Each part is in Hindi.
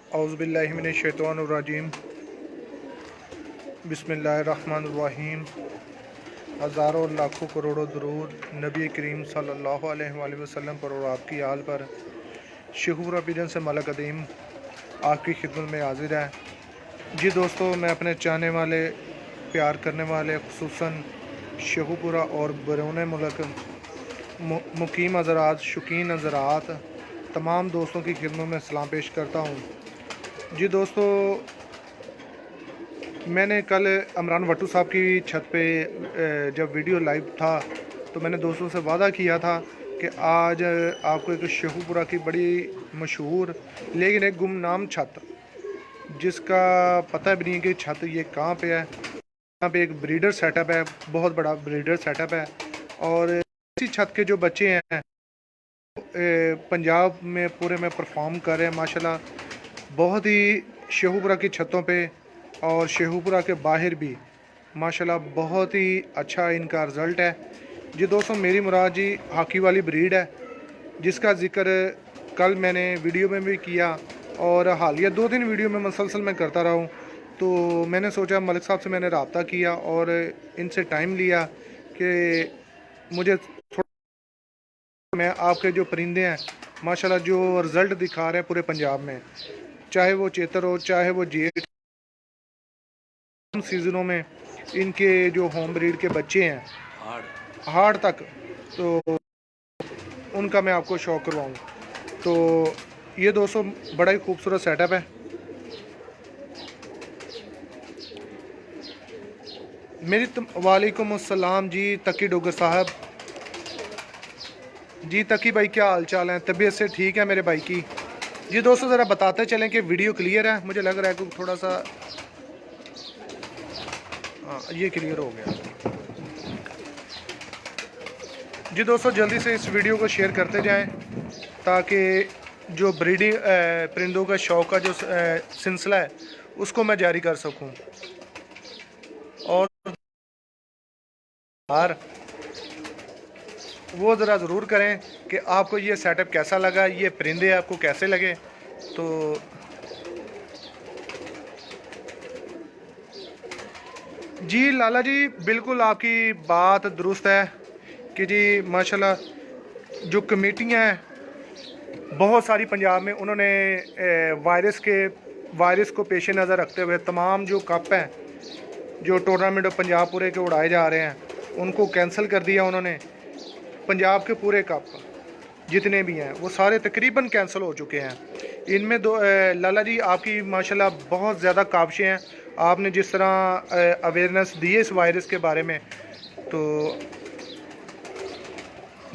औज़ुबिल्लाहि मिनश्शैतानिर्रजीम बिस्मिल्लाहिर्रहमानिर्रहीम। हज़ारों लाखों करोड़ों दुरूद नबी करीम सल्लल्लाहु अलैहि वसल्लम पर और आपकी आल पर। शहूर अबीदन से मलक अदीम आपकी खिदमत में हाजिर है। जी दोस्तों, मैं अपने चाहने वाले, प्यार करने वाले, खुसूसन शहूपुरा और बैरून मुल्क मुकीम हज़रात, शौकीन हज़रात, तमाम दोस्तों की खिदमत में सलाम पेश करता हूँ। जी दोस्तों, मैंने कल इमरान भट्टू साहब की छत पे जब वीडियो लाइव था तो मैंने दोस्तों से वादा किया था कि आज आपको एक शेखुपुरा की बड़ी मशहूर लेकिन एक गुमनाम छत, जिसका पता भी नहीं है कि छत ये कहाँ पे है। यहाँ पे एक ब्रीडर सेटअप है, बहुत बड़ा ब्रीडर सेटअप है। और इसी छत के जो बच्चे हैं पंजाब में पूरे में परफॉर्म कर रहे हैं माशाल्लाह। बहुत ही शेखुपुरा की छतों पे और शेखुपुरा के बाहर भी माशाल्लाह बहुत ही अच्छा इनका रिज़ल्ट है। जी दोस्तों, मेरी मुराद जी हाकी वाली ब्रीड है, जिसका ज़िक्र कल मैंने वीडियो में भी किया और हालिया 2 दिन वीडियो में मुसलसल मैं करता रहा हूँ। तो मैंने सोचा, मलिक साहब से मैंने रब्ता किया और इनसे टाइम लिया कि मुझे मैं आपके जो परिंदे हैं माशाल्लाह जो रिज़ल्ट दिखा रहे हैं पूरे पंजाब में, चाहे वो चेतर हो, चाहे वो जेठ, सीज़नों में इनके जो होम ब्रीड के बच्चे हैं हार्ड तक, तो उनका मैं आपको शौक करवाऊँ। तो ये दोस्तों बड़ा ही खूबसूरत सेटअप है। मेरी वालेकुम अस्सलाम जी तकी डोगर साहब। जी तकी भाई, क्या हाल चाल है? तबीयत से ठीक है मेरे भाई की? जी दोस्तों, ज़रा बताते चलें कि वीडियो क्लियर है। मुझे लग रहा है कि थोड़ा सा, हाँ ये क्लियर हो गया। जी दोस्तों, जल्दी से इस वीडियो को शेयर करते जाएं ताकि जो ब्रीडिंग परिंदों का शौक़ का जो सिलसिला है उसको मैं जारी कर सकूं। और यार वो ज़रा ज़रूर करें कि आपको ये सेटअप कैसा लगा, ये परिंदे आपको कैसे लगे। तो जी लाला जी, बिल्कुल आपकी बात दुरुस्त है कि जी माशाल्लाह जो कमेटियाँ हैं बहुत सारी पंजाब में, उन्होंने वायरस को पेश नज़र रखते हुए तमाम जो कप हैं जो टूर्नामेंट पंजाब पूरे के उड़ाए जा रहे हैं उनको कैंसिल कर दिया उन्होंने। पंजाब के पूरे कप जितने भी हैं वो सारे तकरीबन कैंसिल हो चुके हैं। इनमें दो लाला जी आपकी माशाल्लाह बहुत ज़्यादा काबिशें हैं। आपने जिस तरह अवेयरनेस दी है इस वायरस के बारे में, तो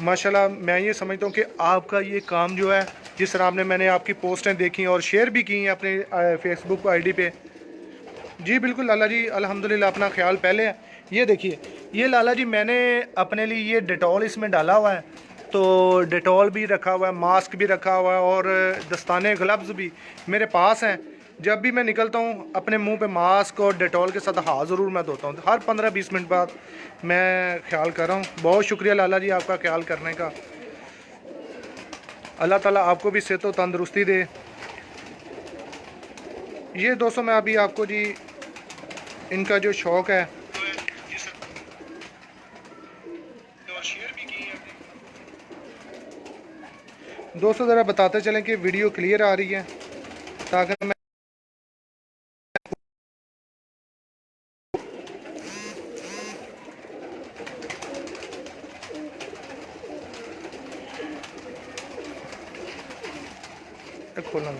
माशाल्लाह मैं ये समझता हूँ कि आपका ये काम जो है, जिस तरह मैंने आपकी पोस्टें देखी और शेयर भी की हैं अपने फेसबुक आईडी पे। जी बिल्कुल लाला जी, अल्हम्दुलिल्लाह अपना ख्याल पहले है। ये देखिए, ये लाला जी मैंने अपने लिए ये डेटॉल इसमें डाला हुआ है, तो डेटॉल भी रखा हुआ है, मास्क भी रखा हुआ है और दस्ताने ग्लव्स भी मेरे पास हैं। जब भी मैं निकलता हूँ अपने मुंह पे मास्क और डेटॉल के साथ हाथ ज़रूर मैं धोता हूँ, हर 15-20 मिनट बाद मैं ख्याल कर रहा हूँ। बहुत शुक्रिया लाला जी आपका ख्याल करने का। अल्लाह ताला आपको भी सेहत व तंदरुस्ती दे। ये दोस्तों मैं अभी आपको जी इनका जो शौक़ है दोस्तों ज़रा बताते चलें कि वीडियो क्लियर आ रही है ताकि मैं खोलना।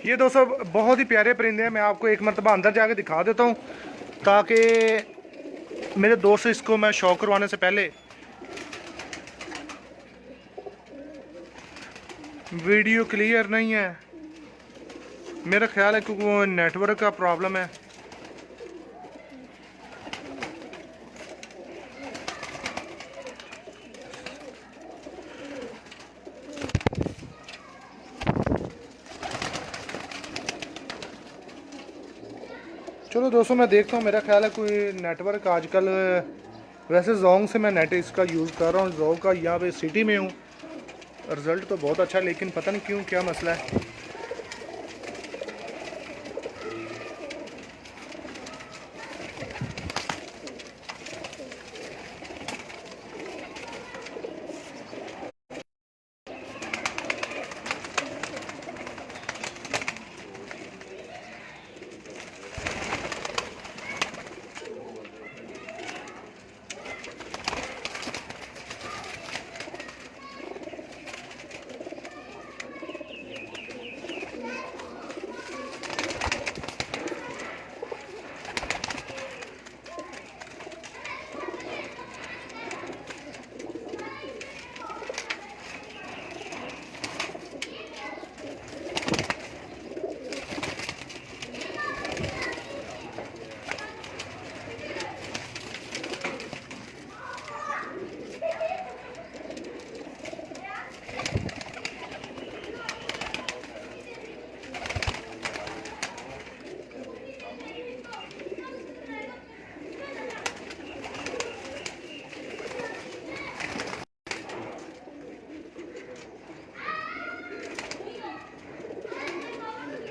ये दोस्तों बहुत ही प्यारे परिंदे हैं। मैं आपको एक मरतबा अंदर जाके दिखा देता हूँ ताकि मेरे दोस्त इसको मैं शौक करवाने से पहले वीडियो क्लियर नहीं है, मेरा ख्याल है क्योंकि वो नेटवर्क का प्रॉब्लम है। चलो दोस्तों मैं देखता हूँ, मेरा ख्याल है कोई नेटवर्क आजकल, वैसे जोंग से मैं नेट इसका यूज़ कर रहा हूँ, जोंग का यहाँ पे सिटी में हूँ। रिज़ल्ट तो बहुत अच्छा, लेकिन पता नहीं क्यों क्या मसला है।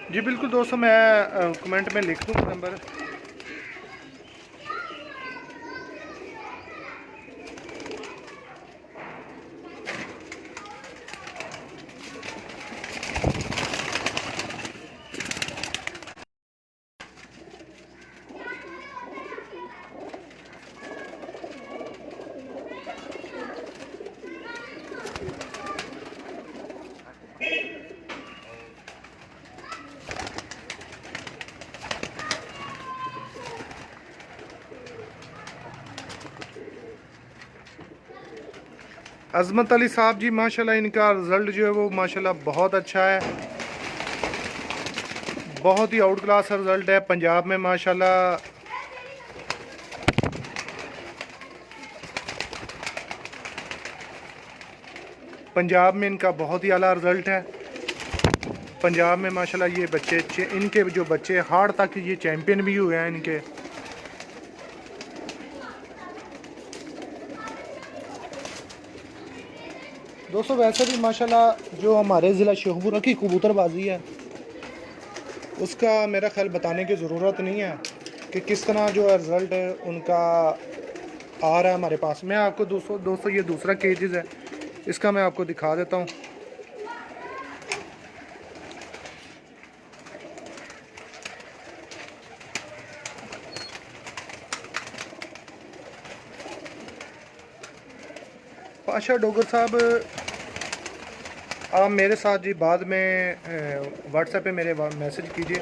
जी बिल्कुल दोस्तों, मैं कमेंट में लिख दूँगा नंबर। अज़मत अली साहब जी माशाल्लाह, इनका रिज़ल्ट जो है वो माशाल्लाह बहुत अच्छा है, बहुत ही आउट क्लास रिज़ल्ट है। पंजाब में माशाल्लाह पंजाब में इनका बहुत ही आला रिज़ल्ट है। पंजाब में माशाल्लाह ये बच्चे, इनके जो बच्चे हार्ड तक ये चैम्पियन भी हुए हैं इनके। दोस्तों वैसे भी माशाल्लाह जो हमारे ज़िला शेखपुरा की कबूतरबाजी है उसका मेरा ख्याल बताने की ज़रूरत नहीं है कि किस तरह जो है रिज़ल्ट उनका आ रहा है हमारे पास। मैं आपको दोस्तों ये दूसरा केजेस है, इसका मैं आपको दिखा देता हूँ। पाशा डोगर साहब, आप मेरे साथ जी बाद में व्हाट्सएप पे मेरे मैसेज कीजिए,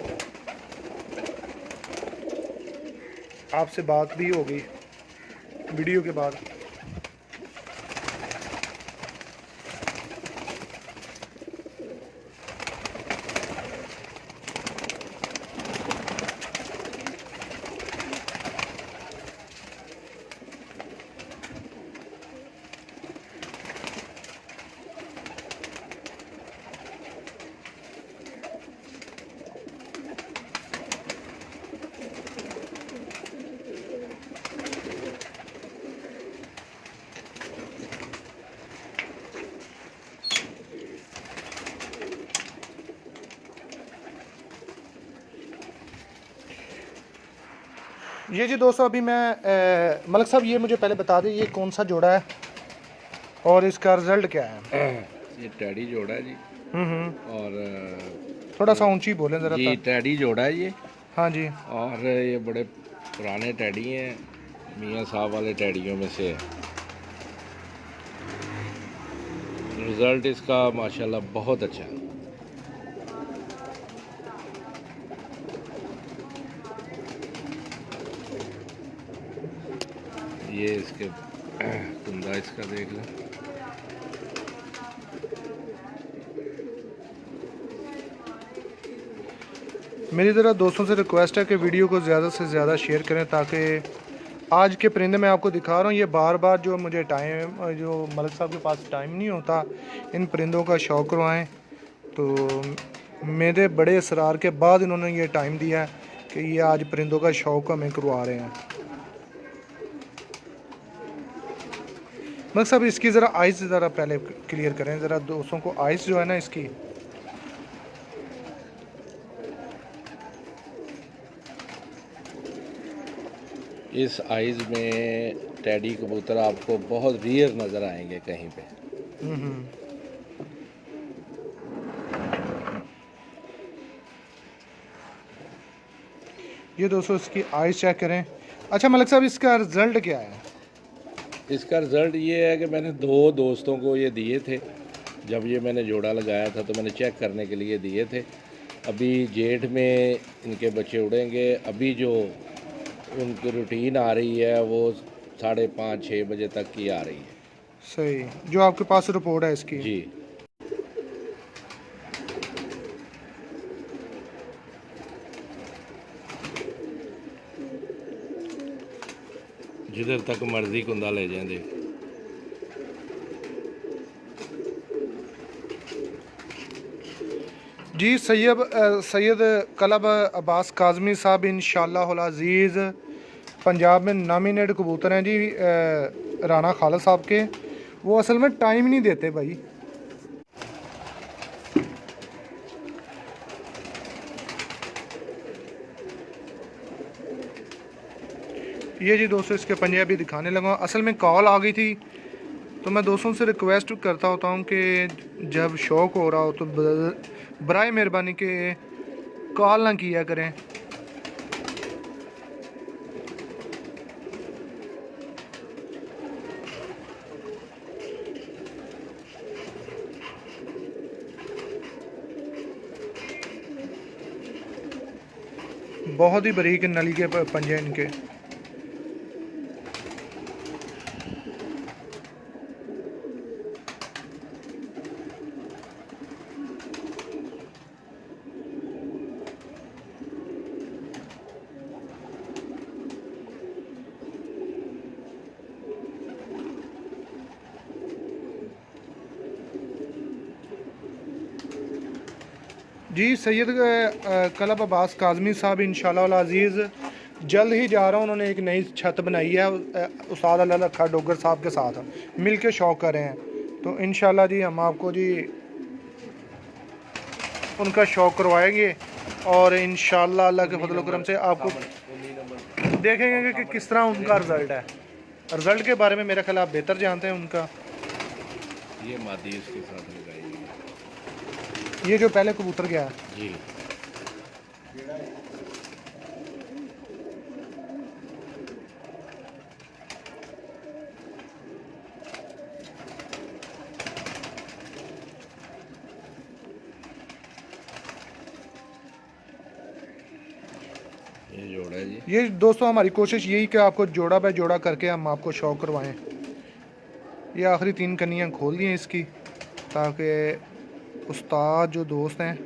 आपसे बात भी होगी वीडियो के बाद। ये जी दोस्तों, अभी मैं मलिक साहब ये मुझे पहले बता दें ये कौन सा जोड़ा है और इसका रिजल्ट क्या है। ये टैडी जोड़ा है जी। और थोड़ा सा ऊंची बोलें ज़रा। ये टैडी जोड़ा है ये। हाँ जी। और ये बड़े पुराने टैडी हैं, मियाँ साहब वाले टैडियों में से। रिज़ल्ट इसका माशाल्लाह बहुत अच्छा है। ये इसके कुंदा इसका देख लें। मेरी ज़रा दोस्तों से रिक्वेस्ट है कि वीडियो को ज़्यादा से ज़्यादा शेयर करें, ताकि आज के परिंदे मैं आपको दिखा रहा हूँ। ये बार बार जो मुझे टाइम, जो मलिक साहब के पास टाइम नहीं होता इन परिंदों का शौक़ करवाएं, तो मेरे बड़े इसरार के बाद इन्होंने ये टाइम दिया है कि ये आज परिंदों का शौक़ हमें करवा रहे हैं। मलिक साहब इसकी ज़रा आइज़ ज़रा पहले क्लियर करें ज़रा दोस्तों को, आइज़ जो है ना इसकी। इस आइज़ में टैडी कबूतर आपको बहुत रेयर नज़र आएंगे कहीं पे। ये दोस्तों इसकी आइज़ चेक करें। अच्छा मलिक साहब, इसका रिज़ल्ट क्या है? इसका रिज़ल्ट ये है कि मैंने 2 दोस्तों को ये दिए थे। जब ये मैंने जोड़ा लगाया था तो मैंने चेक करने के लिए दिए थे। अभी जेठ में इनके बच्चे उड़ेंगे। अभी जो उनकी रूटीन आ रही है वो 5:30-6 बजे तक की आ रही है। सही, जो आपके पास रिपोर्ट है इसकी? जी। जिधर तक मर्जी कुंदा ले जाएंगे। जी सैयद कलब अब्बास काज़मी साहब इंशाअल्लाह अज़ीज़ पंजाब में नॉमिनेट कबूतर हैं जी, राना खालिद साहब के। वो असल में टाइम नहीं देते भाई। ये जी दोस्तों इसके पंजे अभी दिखाने लगा। असल में कॉल आ गई थी, तो मैं दोस्तों से रिक्वेस्ट करता होता हूँ कि जब शौक़ हो रहा हो तो बराए मेहरबानी के कॉल ना किया करें। बहुत ही बारीक नली के पंजे इनके। जी सैयद कलब अब्बास काज़मी साहब इंशाअल्लाह अज़ीज़ जल्द ही जा रहा हूँ। उन्होंने एक नई छत बनाई है उस्ताद अल्लाह लखा डोगर साहब के साथ मिल के शौक़ कर रहे हैं। तो इंशाअल्लाह जी हम आपको जी उनका शौक़ करवाएंगे और इंशाअल्लाह अल्लाह के फजल करम से आपको देखेंगे कि किस तरह उनका रिज़ल्ट है। रिज़ल्ट के बारे में मेरा ख्याल आप बेहतर जानते हैं उनका। ये मादी इसके साथ लगाई है। ये जो पहले कबूतर गया जी। ये जोड़ा है जी। ये दोस्तों हमारी कोशिश यही कि आपको जोड़ा बाय जोड़ा करके हम आपको शौक़ करवाएं। ये आखिरी 3 कनियाँ खोल दी हैं इसकी, ताकि उस्ताद जो दोस्त हैं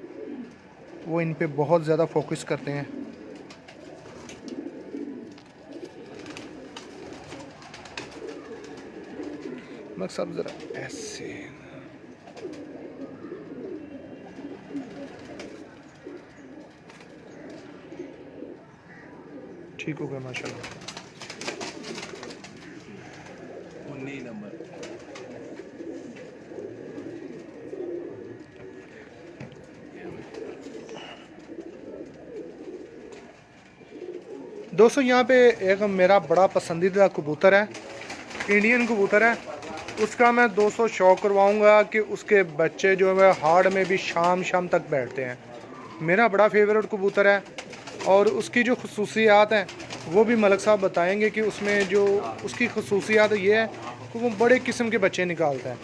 वो इन पे बहुत ज़्यादा फोकस करते हैं। मगर सब ज़रा ऐसे ठीक हो गया माशाल्लाह। 19 नंबर। दोस्तों यहाँ पे एक मेरा बड़ा पसंदीदा कबूतर है, इंडियन कबूतर है। उसका मैं दोस्तों शौक़ करवाऊँगा कि उसके बच्चे जो है हाड़ में भी शाम शाम तक बैठते हैं। मेरा बड़ा फेवरेट कबूतर है और उसकी जो खसूसियात हैं वो भी मलिक साहब बताएंगे कि उसमें जो उसकी खसूसियात ये है कि वो बड़े किस्म के बच्चे निकालता है।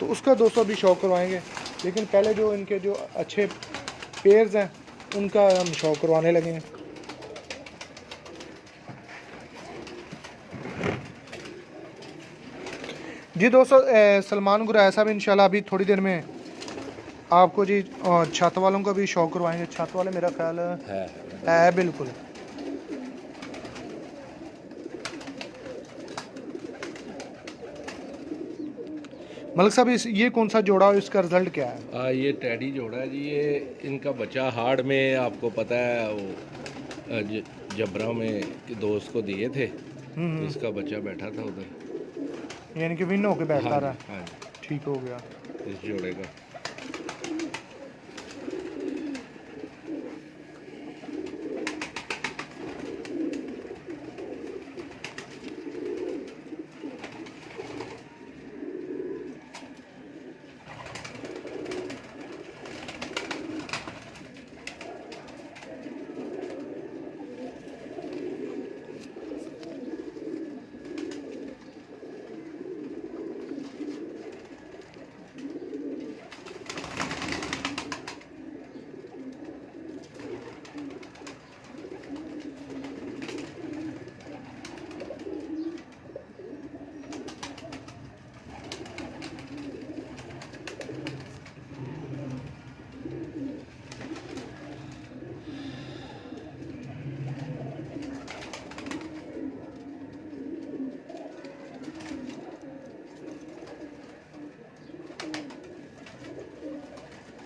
तो उसका दोस्तों अभी शौक़ करवाएंगे, लेकिन पहले जो इनके जो अच्छे पेयर्स हैं उनका हम शौक़ करवाने लगे हैं। जी दोस्तों, सलमान गुराया साहब इंशाल्लाह अभी थोड़ी देर में आपको जी छत वालों का भी शौक करवाएंगे। छत वाले मेरा ख्याल है बिल्कुल। मलिक साहब ये कौन सा जोड़ा और इसका रिजल्ट क्या है? ये टैडी जोड़ा है जी। ये इनका बच्चा हार्ड में आपको पता है वो जबरा में दोस्त को दिए थे। इसका बच्चा बैठा था उधर, यानी कि विन होके बैठता रहा। हाँ ठीक हो गया इस जोड़े का।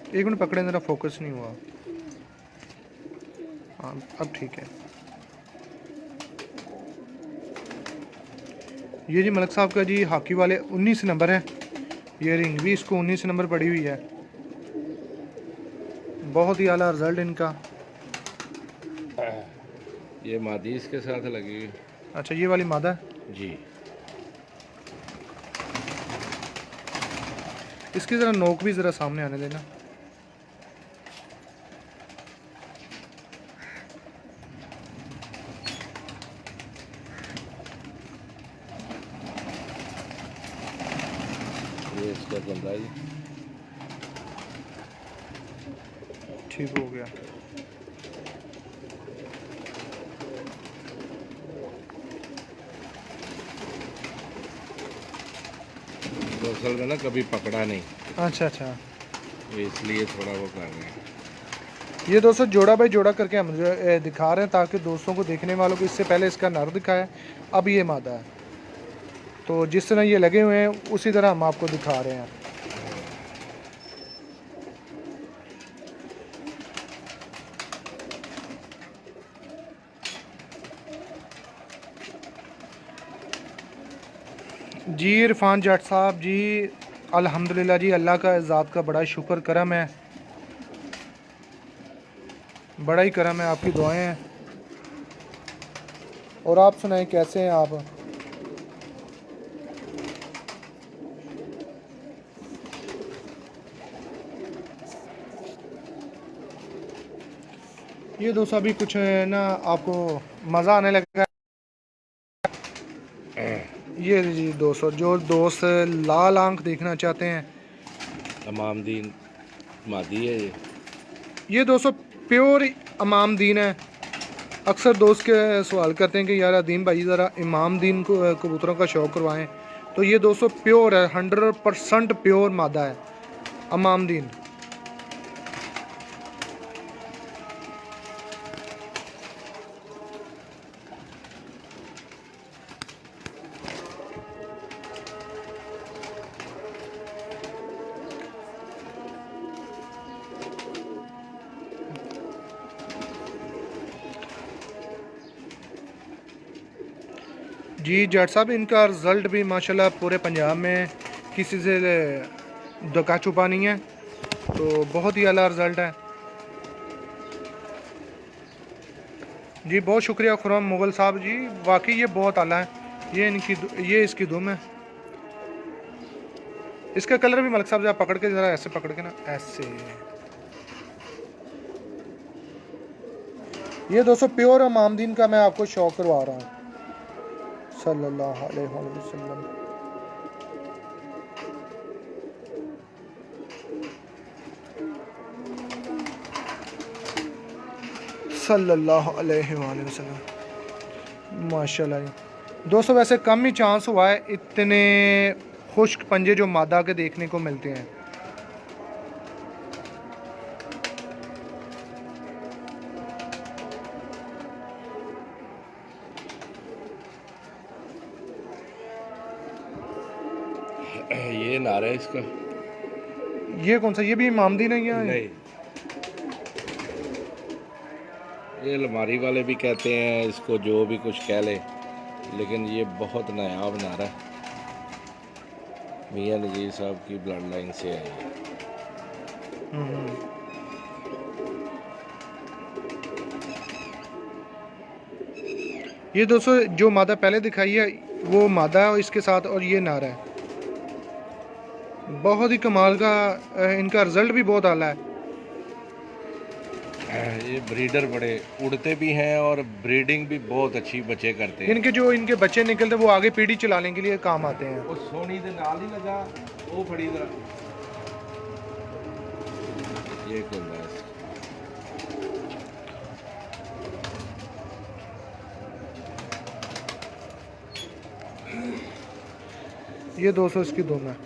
एक मिनट पकड़े, ज़रा फोकस नहीं हुआ। हाँ अब ठीक है। ये जी मलिक साहब का जी हॉकी वाले 19 नंबर है। ये रिंग भी इसको 19 नंबर पड़ी हुई है। बहुत ही आला रिजल्ट इनका। ये मादी इसके साथ लगी हुई। अच्छा, ये वाली मादा है जी। इसकी ज़रा नोक भी ज़रा सामने आने देना। ये इसका बंदा जी। ठीक हो गया। तो असल में ना कभी पकड़ा नहीं। अच्छा अच्छा, तो इसलिए थोड़ा वो कर रहे हैं। ये दोस्तों जोड़ा बाई जोड़ा करके हम दिखा रहे हैं ताकि दोस्तों को, देखने वालों को, इससे पहले इसका नर दिखाया, अब ये मादा है। तो जिस तरह ये लगे हुए हैं उसी तरह हम आपको दिखा रहे हैं। जी इरफान जट साहब जी, अल्हम्दुलिल्लाह जी, अल्लाह का ज़ात का बड़ा शुक्र करम है, बड़ा ही करम है, आपकी दुआएं हैं। और आप सुनाएं कैसे हैं आप? ये दोस्तों अभी कुछ ना आपको मज़ा आने लगा। ये जी दोस्तों, जो दोस्त लाल आंख देखना चाहते हैं, इमामदीन मादी है ये दोस्तों प्योर इमामदीन है। अक्सर दोस्त के सवाल करते हैं कि यार अदीम भाई ज़रा इमामदीन को कबूतरों का शौक़ करवाएं। तो ये दोस्तों प्योर है, 100% प्योर मादा है इमामदीन। जी जट साहब, इनका रिज़ल्ट भी माशाल्लाह पूरे पंजाब में किसी से धक्का छुपा नहीं है, तो बहुत ही आला रिज़ल्ट है जी। बहुत शुक्रिया खुरम मुगल साहब जी, वाकई ये बहुत आला है। ये इसकी दुम है। इसका कलर भी मलिक साहब ज़रा पकड़ के, ज़रा ऐसे पकड़ के ना, ऐसे। ये दोस्तों प्योर इमामदीन का मैं आपको शौक़ करवा रहा हूँ, सल्लल्लाहु अलैहि वसल्लम। सल्लल्लाहु अलैहि वसल्लम। माशाल्लाह दोस्तों, वैसे कम ही चांस हुआ है इतने खुश पंजे जो मादा के देखने को मिलते हैं। ये नारा है इसका। ये कौन सा, ये भी मामदी नहीं है? नहीं, ये अलमारी वाले भी कहते हैं इसको, जो भी कुछ कह ले, लेकिन ये बहुत नायाब नारा है। मियां नज़ीर साहब की ब्लड लाइन से है ये। ये दोस्तों जो मादा पहले दिखाई है वो मादा है, और इसके साथ और ये नारा है। बहुत ही कमाल का, इनका रिजल्ट भी बहुत आला है। ये ब्रीडर बड़े उड़ते भी हैं और ब्रीडिंग भी बहुत अच्छी बच्चे करते हैं। इनके जो इनके बच्चे निकलते वो आगे पीढ़ी चलाने के लिए काम आते हैं। वो सोनी दे नाल ही लगा वो फड़ी जरा, ये कर रहा है। ये 200 इसकी दोनों है।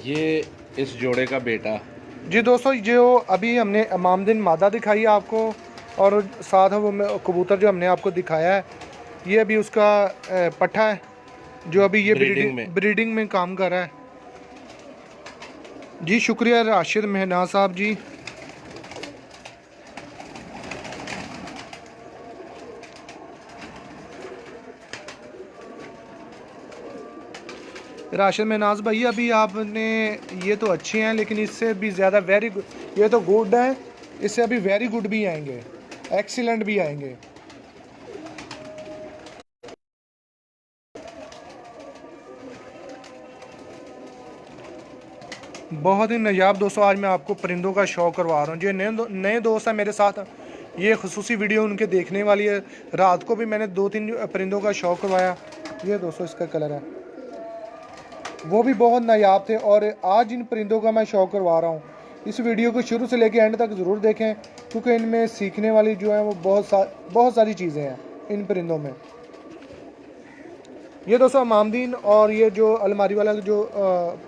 ये इस जोड़े का बेटा। जी दोस्तों, जो अभी हमने मामदिन मादा दिखाई है आपको, और साथ वो कबूतर जो हमने आपको दिखाया है, ये अभी उसका पट्ठा है जो अभी ये ब्रीडिंग में काम कर रहा है। जी शुक्रिया राशिद मेहनाज साहब जी। राशिद मेहनाज भाई, अभी आपने ये तो अच्छे हैं, लेकिन इससे भी ज़्यादा वेरी गुड, ये तो गुड है, इससे अभी वेरी गुड भी आएंगे, एक्सीलेंट भी आएंगे। बहुत ही नायाब दोस्तों, आज मैं आपको परिंदों का शौक करवा रहा हूँ। जो नए दोस्त हैं मेरे साथ, ये खुसूसी वीडियो उनके देखने वाली है। रात को भी मैंने 2-3 परिंदों का शौक करवाया। ये दोस्तों इसका कलर है, वो भी बहुत नायाब थे, और आज इन परिंदों का मैं शौक करवा रहा हूँ। इस वीडियो को शुरू से लेकर एंड तक ज़रूर देखें, क्योंकि इनमें सीखने वाली जो है वो बहुत सारी चीज़ें हैं इन परिंदों में। ये दोस्तों मामदीन, और ये जो अलमारी वाला जो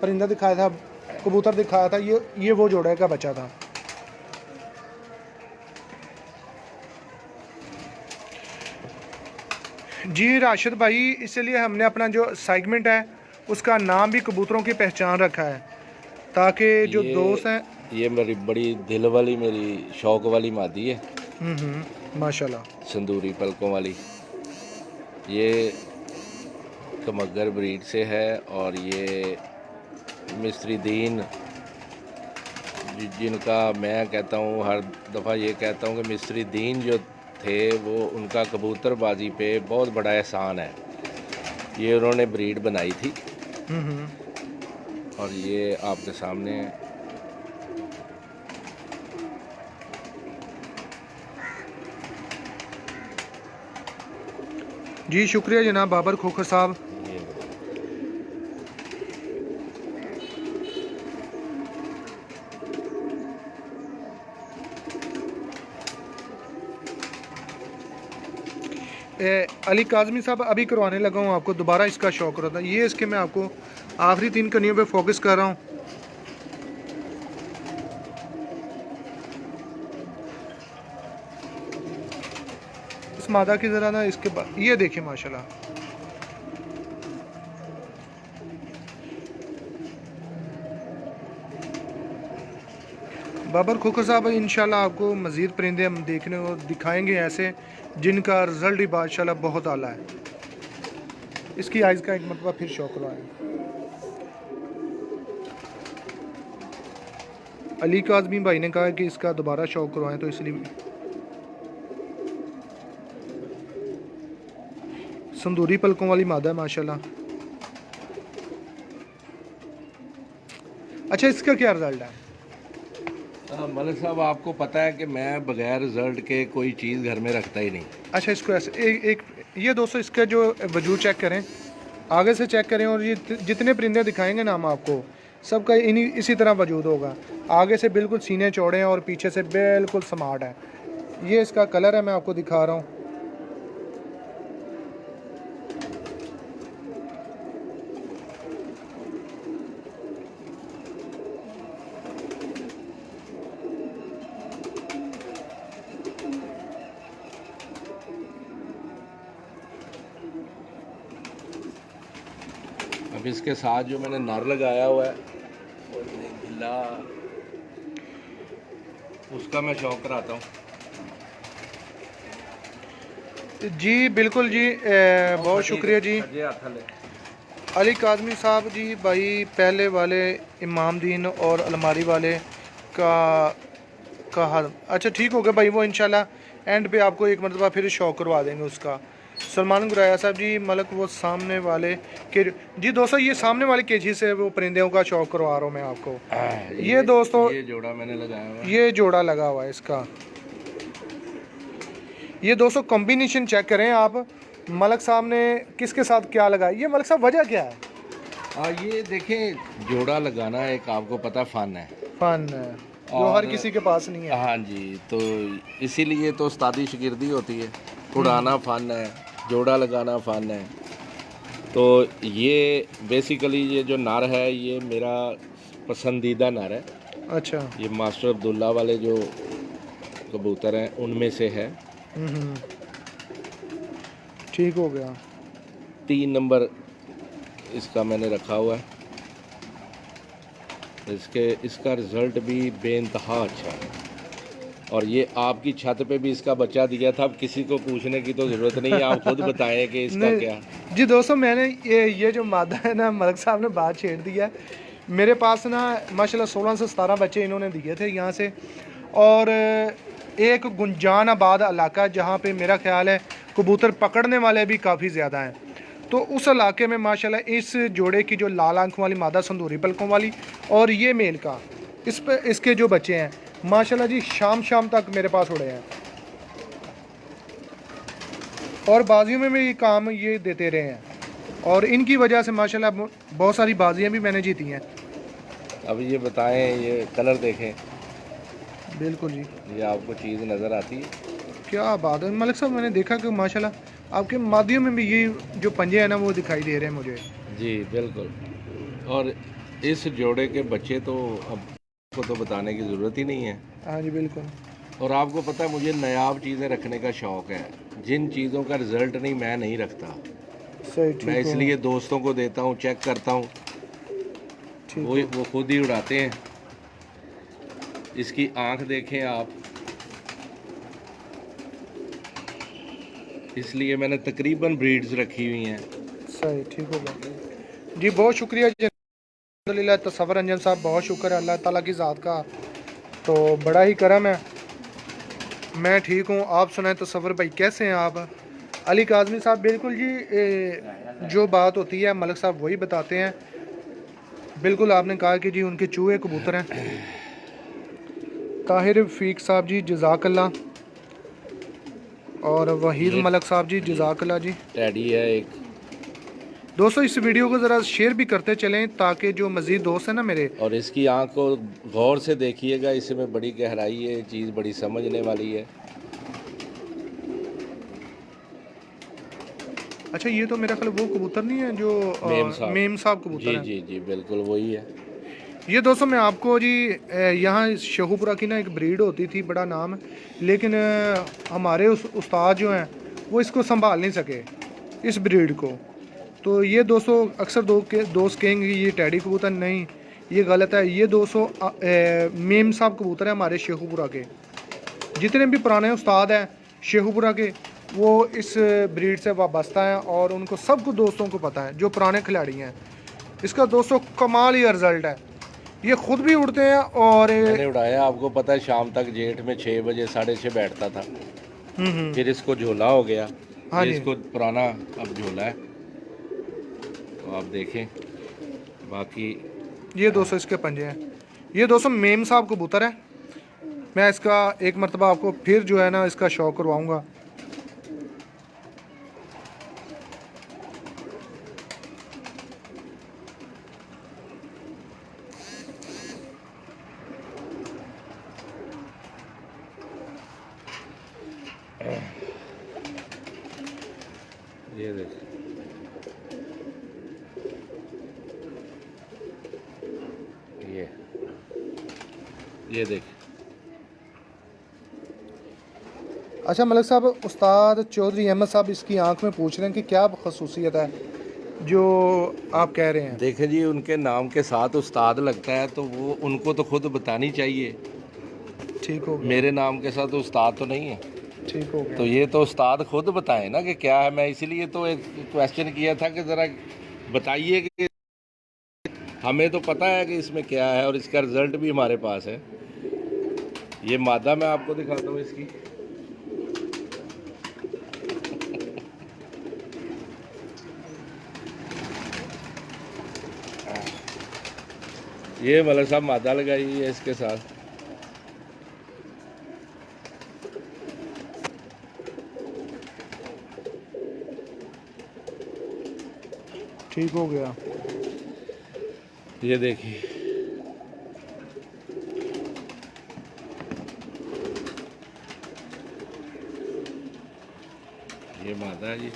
परिंदा दिखाया था, कबूतर दिखाया था, ये वो जोड़े का बच्चा था। जी राशिद भाई, इसलिए हमने अपना जो सेगमेंट है उसका नाम भी कबूतरों की पहचान रखा है, ताकि जो दोस्त हैं। ये मेरी बड़ी दिल वाली, मेरी शौक वाली मादी है। माशाल्लाह, संदूरी पलकों वाली। ये कमगर ब्रीड से है, और ये मिस्त्री दीन, जिनका मैं कहता हूँ, हर दफ़ा ये कहता हूँ कि मिस्त्री दीन जो थे वो, उनका कबूतरबाजी पे बहुत बड़ा एहसान है। ये उन्होंने ब्रीड बनाई थी, और ये आपके सामने है। जी शुक्रिया जनाब बाबर खोखर साहब। अली काजमी साहब, अभी करवाने लगा हूँ आपको, दोबारा इसका शौक रहा था। ये इसके मैं आपको आखिरी 3 कनियों पे फोकस कर रहा हूँ। इस मादा की ज़रा ना, इसके बाद ये देखिए माशाल्लाह, बाबर खोखर साहब। इंशाल्लाह आपको मज़ीद परिंदे हम देखने को दिखाएंगे ऐसे, जिनका रिज़ल्ट ही माशाल्लाह बहुत आला है। इसकी आइज़ का एक मरतबा फिर शौक करवाएं। अली काज़मी भाई ने कहा कि इसका दोबारा शौक करवाएं, तो इसलिए संदूरी पलकों वाली मादा है माशाल्लाह। अच्छा, इसका क्या रिज़ल्ट है? मलिक साहब, आपको पता है कि मैं बगैर रिजल्ट के कोई चीज़ घर में रखता ही नहीं। अच्छा, इसको ऐसे एक ये दोस्तों इसका जो वजूद चेक करें, आगे से चेक करें, और ये जितने परिंदे दिखाएंगे ना हम आपको, सबका इन्हीं इसी तरह वजूद होगा। आगे से बिल्कुल सीने चौड़े हैं और पीछे से बिल्कुल स्मार्ट है। ये इसका कलर है, मैं आपको दिखा रहा हूँ। अब इसके साथ जो मैंने नर लगाया हुआ है और ये गिल्ला, उसका मैं शौक कराता हूँ। जी बिल्कुल जी, बहुत शुक्रिया जी अली काज़मी साहब जी, भाई पहले वाले इमामदीन और अलमारी वाले का हाल। अच्छा ठीक हो गया भाई, वो इंशाल्लाह एंड पे आपको एक मरतबा फिर शौक करवा देंगे उसका। सलमान गुराया साहब जी, मलक वो सामने वाले के जी दोस्तों, ये सामने वाले केजी से वो परिंदों का शौक करवा रहा हूँ मैं आपको। ये दोस्तों, ये जोड़ा मैंने लगाया हुआ है। ये जोड़ा लगा हुआ है इसका। ये दोस्तों कॉम्बिनेशन चेक करें आप, मलक साहब ने किसके साथ क्या लगाया। ये मलक साहब वजह क्या है? ये देखें, जोड़ा लगाना एक आपको पता फन है, फन है जो हर किसी के पास नहीं है। हाँ जी, तो इसीलिए तो उस्तादी शागिर्दी होती है। उड़ाना फन है, जोड़ा लगाना फन है। तो ये बेसिकली ये जो नर है, ये मेरा पसंदीदा नर है। अच्छा, ये मास्टर अब्दुल्ला वाले जो कबूतर हैं उनमें से है। ठीक हो गया। 3 नंबर इसका मैंने रखा हुआ है। इसका रिज़ल्ट भी बेइंतहा अच्छा है। और ये आपकी छत पे भी इसका बच्चा दिया था। अब किसी को पूछने की तो ज़रूरत नहीं है, आप खुद बताएं कि इसका क्या। जी दोस्तों, मैंने ये जो मादा है ना, मलक साहब ने बात छेड़ दिया। मेरे पास ना माशाल्लाह 16 से 17 बच्चे इन्होंने दिए थे यहाँ से। और एक गुंजान आबाद इलाका जहाँ पे मेरा ख्याल है कबूतर पकड़ने वाले भी काफ़ी ज़्यादा हैं, तो उस इलाके में माशाल्लाह इस जोड़े की जो लाल आंखों वाली मादा संदूरी पलकों वाली और ये मेल का, इस पे इसके जो बच्चे हैं माशाल्लाह जी शाम तक मेरे पास उड़े हैं। और बाजियों में भी काम ये देते रहे हैं, और इनकी वजह से माशाल्लाह बहुत सारी बाजियाँ भी मैंने जीती हैं। अब ये बताएं, ये कलर देखें। बिल्कुल जी, ये आपको चीज़ नज़र आती है? क्या बात है मलिक साहब, मैंने देखा कि माशाल्लाह आपके मादियों में भी ये जो पंजे हैं ना वो दिखाई दे रहे हैं मुझे। जी बिल्कुल। और इस जोड़े के बच्चे तो अब को तो बताने की ज़रूरत ही नहीं है। हाँ जी बिल्कुल। और आपको पता है, मुझे नायाब चीज़ें रखने का शौक़ है। जिन चीज़ों का रिज़ल्ट मैं नहीं रखता, सही, ठीक मैं इसलिए दोस्तों को देता हूँ, चेक करता हूँ, वो खुद ही उड़ाते हैं। इसकी आंख देखें आप, इसलिए मैंने तकरीबन ब्रीड्स रखी हुई हैं। सही, ठीक होगा जी। बहुत शुक्रिया जी, अल्हम्दुलिल्लाह। तसव्वुर रंजन साहब, बहुत शुक्र है अल्लाह ताला की ज़ात का, तो बड़ा ही करम है। मैं ठीक हूँ, आप सुनाएं तसव्वुर भाई, कैसे हैं आप? अली काज़मी साहब, बिल्कुल जी, जो बात होती है मलिक साहब वही बताते हैं। बिल्कुल आपने कहा कि जी उनके चूहे कबूतर हैं। ताहिर फ़ीक साहब जी जज़ाकल्लाह, और वहीद मलक साहब जी जज़ाकल्लाह जी। टैडी है एक। दोस्तों इस वीडियो को ज़रा शेयर भी करते चलें ताकि जो मज़ीद दोस्त हैं ना मेरे। और इसकी आंख को गौर से देखिएगा, इसमें बड़ी गहराई है, चीज़ बड़ी समझने वाली है। अच्छा, ये तो मेरा ख्याल वो कबूतर नहीं है जो मेम साहब कबूतर जी है। जी जी बिल्कुल वही है। ये दोस्तों मैं आपको जी, यहाँ शेखुपुरा की ना एक ब्रीड होती थी, बड़ा नाम है, लेकिन हमारे उस उस्ताद जो हैं वो इसको संभाल नहीं सके, इस ब्रीड को। तो ये दोस्तों अक्सर दोस्त कहेंगे ये टैडी कबूतर, नहीं ये गलत है। ये दोस्तों मेम साहब कबूतर है हमारे शेखुपुरा के। जितने भी पुराने उस्ताद हैं शेखुपुरा के, वो इस ब्रीड से वाबस्ता हैं और उनको सबको दोस्तों को पता है जो पुराने खिलाड़ी हैं। इसका दोस्तों कमाल ही रिज़ल्ट है, ये खुद भी उड़ते हैं। और मैंने उड़ाया, आपको पता है, शाम तक जेठ में 6 बजे 6:30 बैठता था। फिर इसको झोला हो गया। हाँ ये जी, इसको पुराना अब झोला है, तो आप देखें। बाकी ये दोस्तों इसके पंजे हैं। ये दोस्तों मेम साहब कबूतर है, मैं इसका एक मरतबा आपको फिर जो है ना इसका शो करवाऊँगा। ये देख, ये देख। अच्छा मलिक साहब, उस्ताद चौधरी अहमद साहब इसकी आंख में पूछ रहे हैं कि क्या खसूसियत है जो आप कह रहे हैं। देखें जी, उनके नाम के साथ उस्ताद लगता है तो वो उनको तो खुद बतानी चाहिए। ठीक हो गया, मेरे नाम के साथ उस्ताद तो नहीं है, ठीक हो गया। तो ये तो उस्ताद खुद बताएं ना कि क्या है। मैं इसीलिए तो एक क्वेश्चन किया था कि ज़रा बताइए कि हमें तो पता है कि इसमें क्या है और इसका रिज़ल्ट भी हमारे पास है। ये मादा मैं आपको दिखाता हूँ इसकी। ये मलिक साहब मादा लगाई हुई है इसके साथ। ठीक हो गया। ये देखिए, ये मादा है जी।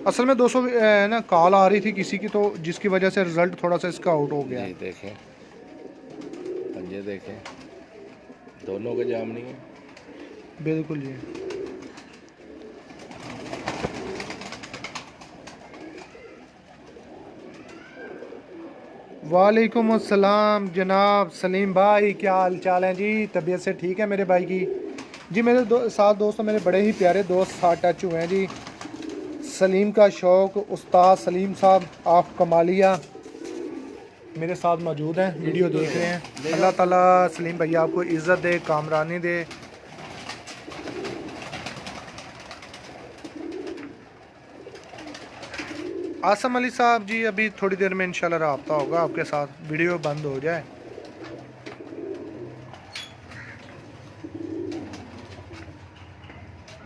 असल में दोस्तों ना कॉल आ रही थी किसी की, तो जिसकी वजह से रिजल्ट थोड़ा सा इसका आउट हो गया। ये देखें, पंजे देखें, दोनों के जामनी है। बिल्कुल जी। वालेकुम अस्सलाम जनाब सलीम भाई, क्या हाल चाल है जी? तबीयत से ठीक है मेरे भाई की? जी मेरे साथ दोस्तों मेरे बड़े ही प्यारे दोस्त साथ टच हुए हैं जी। सलीम का शौक़ उस्ताद सलीम साहब ऑफ कमालिया मेरे साथ मौजूद हैं, वीडियो देख रहे हैं। अल्लाह ताला सलीम भैया आपको इज़्ज़त दे, कामरानी दे। आसम अली साहब जी अभी थोड़ी देर में इंशाल्लाह रब्ता होगा आपके साथ, वीडियो बंद हो जाए।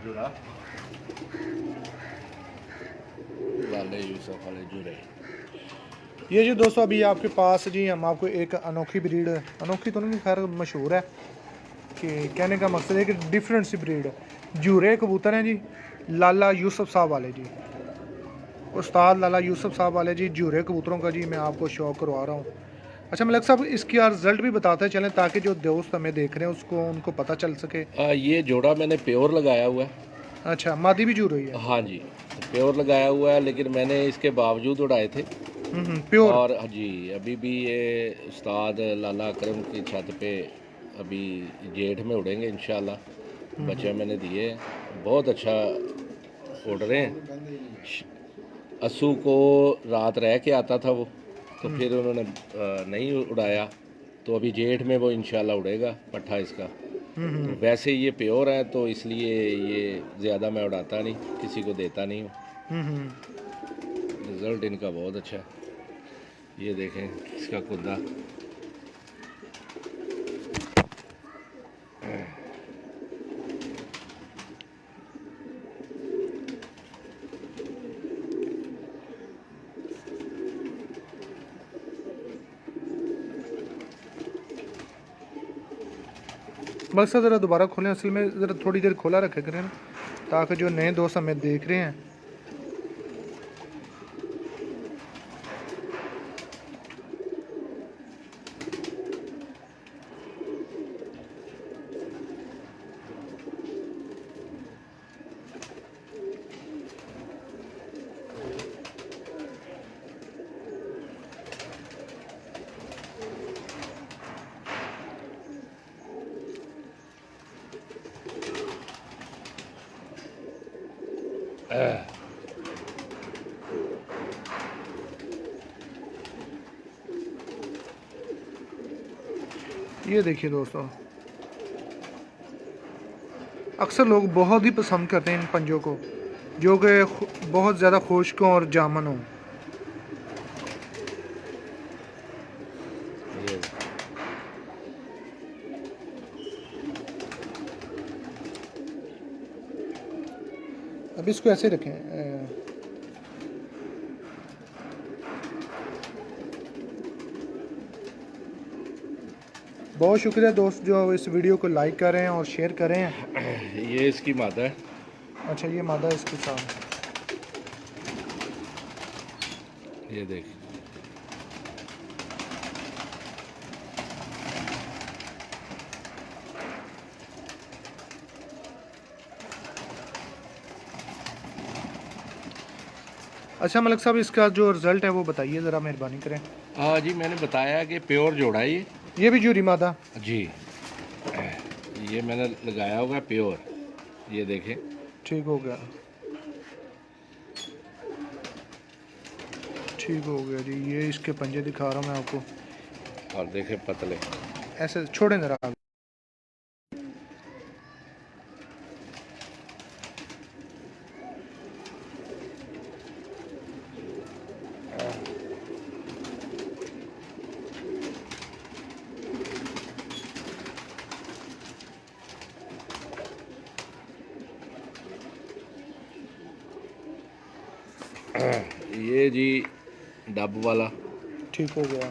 जुरा लाले यूसुफ वाले जुरे। ये जी दोस्तों अभी आपके पास जी हम आपको एक अनोखी ब्रीड, अनोखी तो नहीं खैर मशहूर है, कि कहने का मकसद है कि डिफरेंट सी ब्रीड जूरे कबूतर हैं जी, लाला यूसुफ साहब वाले जी, उस्ताद लाला यूसुफ साहब वाले जी जूरे कबूतरों का जी मैं आपको शौक़ करवा रहा हूँ। अच्छा मलिक साहब इसकी रिज़ल्ट भी बताते चलें ताकि जो दोस्त हमें देख रहे हैं उसको उनको पता चल सके। ये जोड़ा मैंने प्योर लगाया हुआ है। अच्छा मादी भी जूर हुई है? हाँ जी, प्योर लगाया हुआ है, लेकिन मैंने इसके बावजूद उड़ाए थे। प्योर। और हाँ जी, अभी भी ये उस्ताद लाला अकरम की छत पे अभी जेठ में उड़ेंगे इंशाल्लाह। बच्चे मैंने दिए, बहुत अच्छा उड़ रहे हैं। अस्सू को रात रह के आता था वो, तो फिर उन्होंने नहीं उड़ाया, तो अभी जेठ में वो इंशाल्लाह उड़ेगा पट्ठा इसका। तो वैसे ये प्योर है तो इसलिए ये ज़्यादा मैं उड़ाता नहीं, किसी को देता नहीं हूँ। रिज़ल्ट इनका बहुत अच्छा है। ये देखें इसका कुंदा। बस ज़रा दोबारा खोलें, असल में ज़रा थोड़ी देर खोला रखे करें ना, ताकि जो नए दोस्त हमें देख रहे हैं। ये देखिए दोस्तों, अक्सर लोग बहुत ही पसंद करते हैं इन पंजों को, जो कि बहुत ज़्यादा खुश्क हों और जामन हों। ये अब इसको ऐसे रखें। बहुत शुक्रिया दोस्त जो इस वीडियो को लाइक कर रहे हैं और शेयर कर रहे हैं। ये इसकी मादा है। अच्छा, ये मादा इसके साथ। ये देख, अच्छा मलिक साहब, इसका जो रिज़ल्ट है वो बताइए ज़रा, मेहरबानी करें। हाँ जी, मैंने बताया कि प्योर जोड़ा है ये भी जूरी मादा जी। ये मैंने लगाया होगा प्योर। ये देखें, ठीक हो गया, ठीक हो गया जी। ये इसके पंजे दिखा रहा हूँ मैं आपको। और देखें पतले। ऐसे छोड़ें ज़रा। ये जी डब वाला। ठीक हो गया।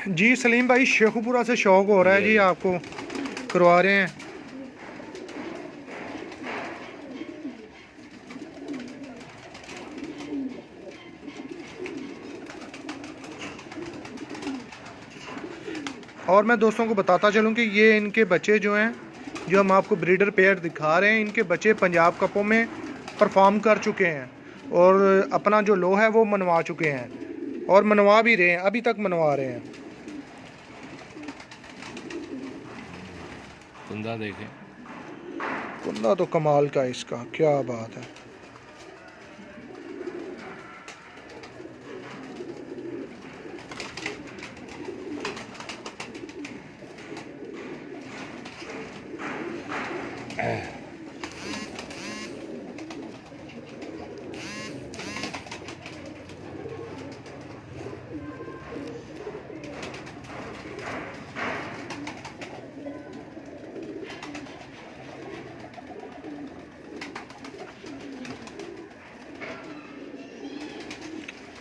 जी सलीम भाई, शेखुपुरा से शौक हो रहा है जी, आपको करवा रहे हैं। और मैं दोस्तों को बताता चलूं कि ये इनके बच्चे जो हैं, जो हम आपको ब्रीडर पेयर दिखा रहे हैं, इनके बच्चे पंजाब कपों में परफॉर्म कर चुके हैं और अपना जो लो है वो मनवा चुके हैं और मनवा भी रहे हैं, अभी तक मनवा रहे हैं। कुंदा देखें, कुंदा तो कमाल का है इसका, क्या बात है।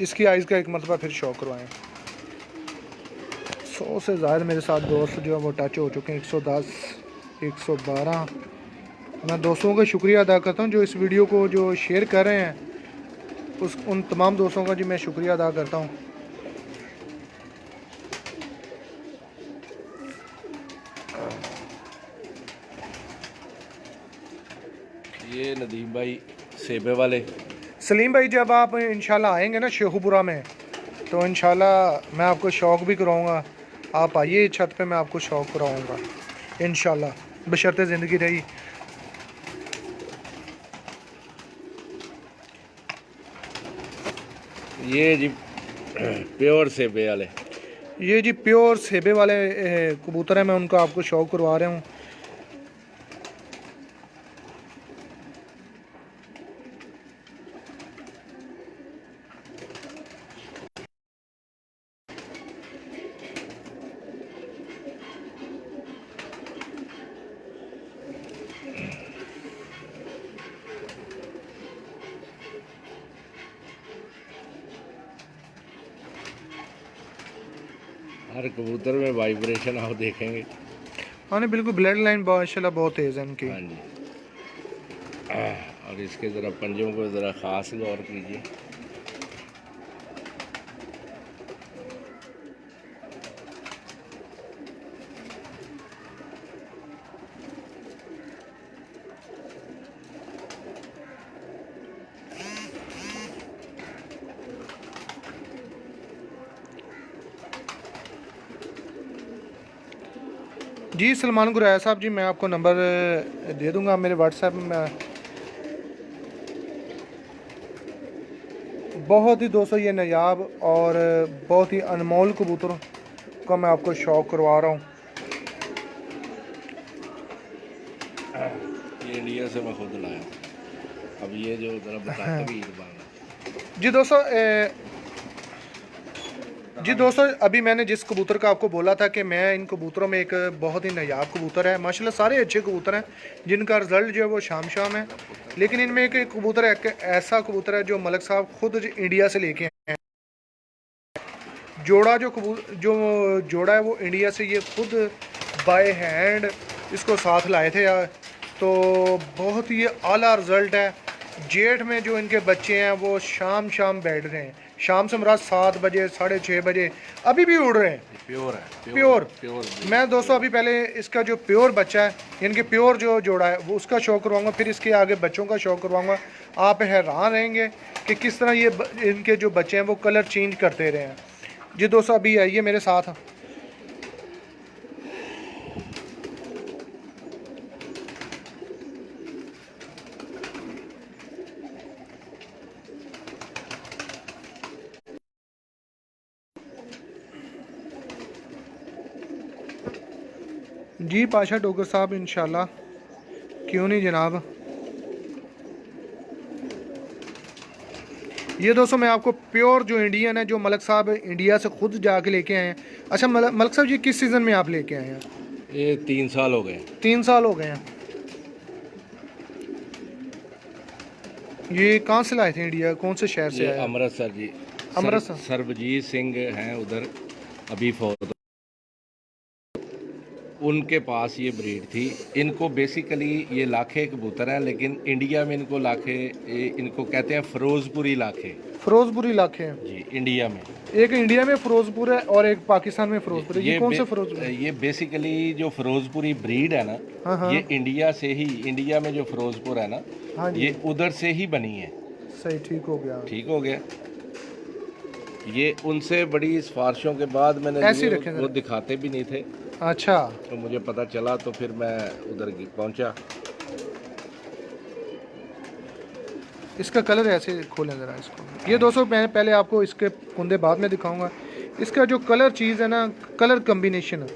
इसकी आइज़ का एक मरतबा फिर शौक करवाएं। 100 से ज़्यादा मेरे साथ दोस्त जो है वो टच हो चुके हैं, 110, 112। मैं दोस्तों का शुक्रिया अदा करता हूँ जो इस वीडियो को जो शेयर कर रहे हैं, उन तमाम दोस्तों का जी मैं शुक्रिया अदा करता हूँ। ये नदीम भाई सेबे वाले। सलीम भाई, जब आप इंशाल्लाह आएंगे ना शेखुपुरा में, तो इंशाल्लाह मैं आपको शौक़ भी कराऊंगा। आप आइए छत पे, मैं आपको शौक़ कराऊंगा इंशाल्लाह, बशर्ते ज़िंदगी रही। ये जी प्योर सेबे वाले। ये जी प्योर सेबे वाले कबूतर हैं, मैं उनको आपको शौक़ करवा रहा हूँ। हर कबूतर में वाइब्रेशन आप देखेंगे। हाँ नहीं, बिल्कुल ब्लड लाइन माशाल्लाह बहुत तेज़ है इनकी। हाँ जी। और इसके ज़रा पंजों को ज़रा ख़ास गौर कीजिए। जी सलमान गुरैया साहब जी, मैं आपको नंबर दे दूंगा मेरे व्हाट्सएप में। बहुत ही दोस्तों ये नायाब और बहुत ही अनमोल कबूतर का मैं आपको शौक करवा रहा हूँ। ये इंडिया से मैं खुद लाया था। अब ये जो ज़रा बताते भी ईद बांगा। जी दोस्तों अभी मैंने जिस कबूतर का आपको बोला था कि मैं इन कबूतरों में एक बहुत ही नायाब कबूतर है, माशाल्लाह सारे अच्छे कबूतर हैं जिनका रिज़ल्ट जो है वो शाम शाम है, लेकिन इनमें एक कबूतर है, एक ऐसा कबूतर है जो मलिक साहब खुद इंडिया से लेके आए हैं। जो जोड़ा है वो इंडिया से ये खुद बाय हैंड इसको साथ लाए थे यार, तो बहुत ही आला रिज़ल्ट है। जेठ में जो इनके बच्चे हैं वो शाम शाम बैठ रहे हैं, शाम से मुराद 7 बजे 6:30 बजे अभी भी उड़ रहे हैं। प्योर है, प्योर। मैं दोस्तों अभी पहले इसका जो प्योर बच्चा है, इनके प्योर जो जोड़ा है वो उसका शौक करवाऊंगा, फिर इसके आगे बच्चों का शौक करवाऊंगा। आप हैरान रहेंगे कि किस तरह ये इनके जो बच्चे हैं वो कलर चेंज करते रहे हैं। जी दोस्तों अभी आइए मेरे साथ। जी पाशा डोगर साहब इंशाल्लाह, क्यों नहीं जनाब। ये दोस्तों मैं आपको प्योर जो इंडियन है, जो मलिक साहब इंडिया से खुद जाके लेके आए हैं। अच्छा मलिक साहब जी किस सीज़न में आप लेके आए हैं? ये 3 साल हो गए। 3 साल हो गए हैं। ये कहाँ से लाए थे इंडिया, कौन से शहर से ये आए? अमृतसर जी। अमृतसर। सरबजीत सिंह हैं उधर, अभी फौत, उनके पास ये ब्रीड थी। इनको बेसिकली ये लाखे कबूतर हैं, लेकिन इंडिया में इनको लाखे, इनको कहते हैं फिरोजपुरी लाखे। फिरोजपुरी लाखे हैं जी, इंडिया में। एक इंडिया में फिरोजपुर है और एक पाकिस्तान में फिरोजपुर है। ये कौन से फिरोजपुर है? ये बेसिकली जो फिरोजपुरी ब्रीड है ना, हाँ हाँ। ये इंडिया से ही, इंडिया में जो फिरोजपुर है ना, हाँ जी। ये उधर से ही बनी है। सही, ठीक हो गया। ठीक हो गया। ये उनसे बड़ी सिफारिशों के बाद मैंने ऐसे लिए, रखे वो दिखाते भी नहीं थे। अच्छा। तो मुझे पता चला तो फिर मैं उधर पहुंचा। इसका कलर ऐसे खोलें ज़रा इसको। ये दोस्तों मैं पहले आपको इसके कुंदे बाद में दिखाऊंगा। इसका जो कलर चीज़ है ना, कलर कम्बिनेशन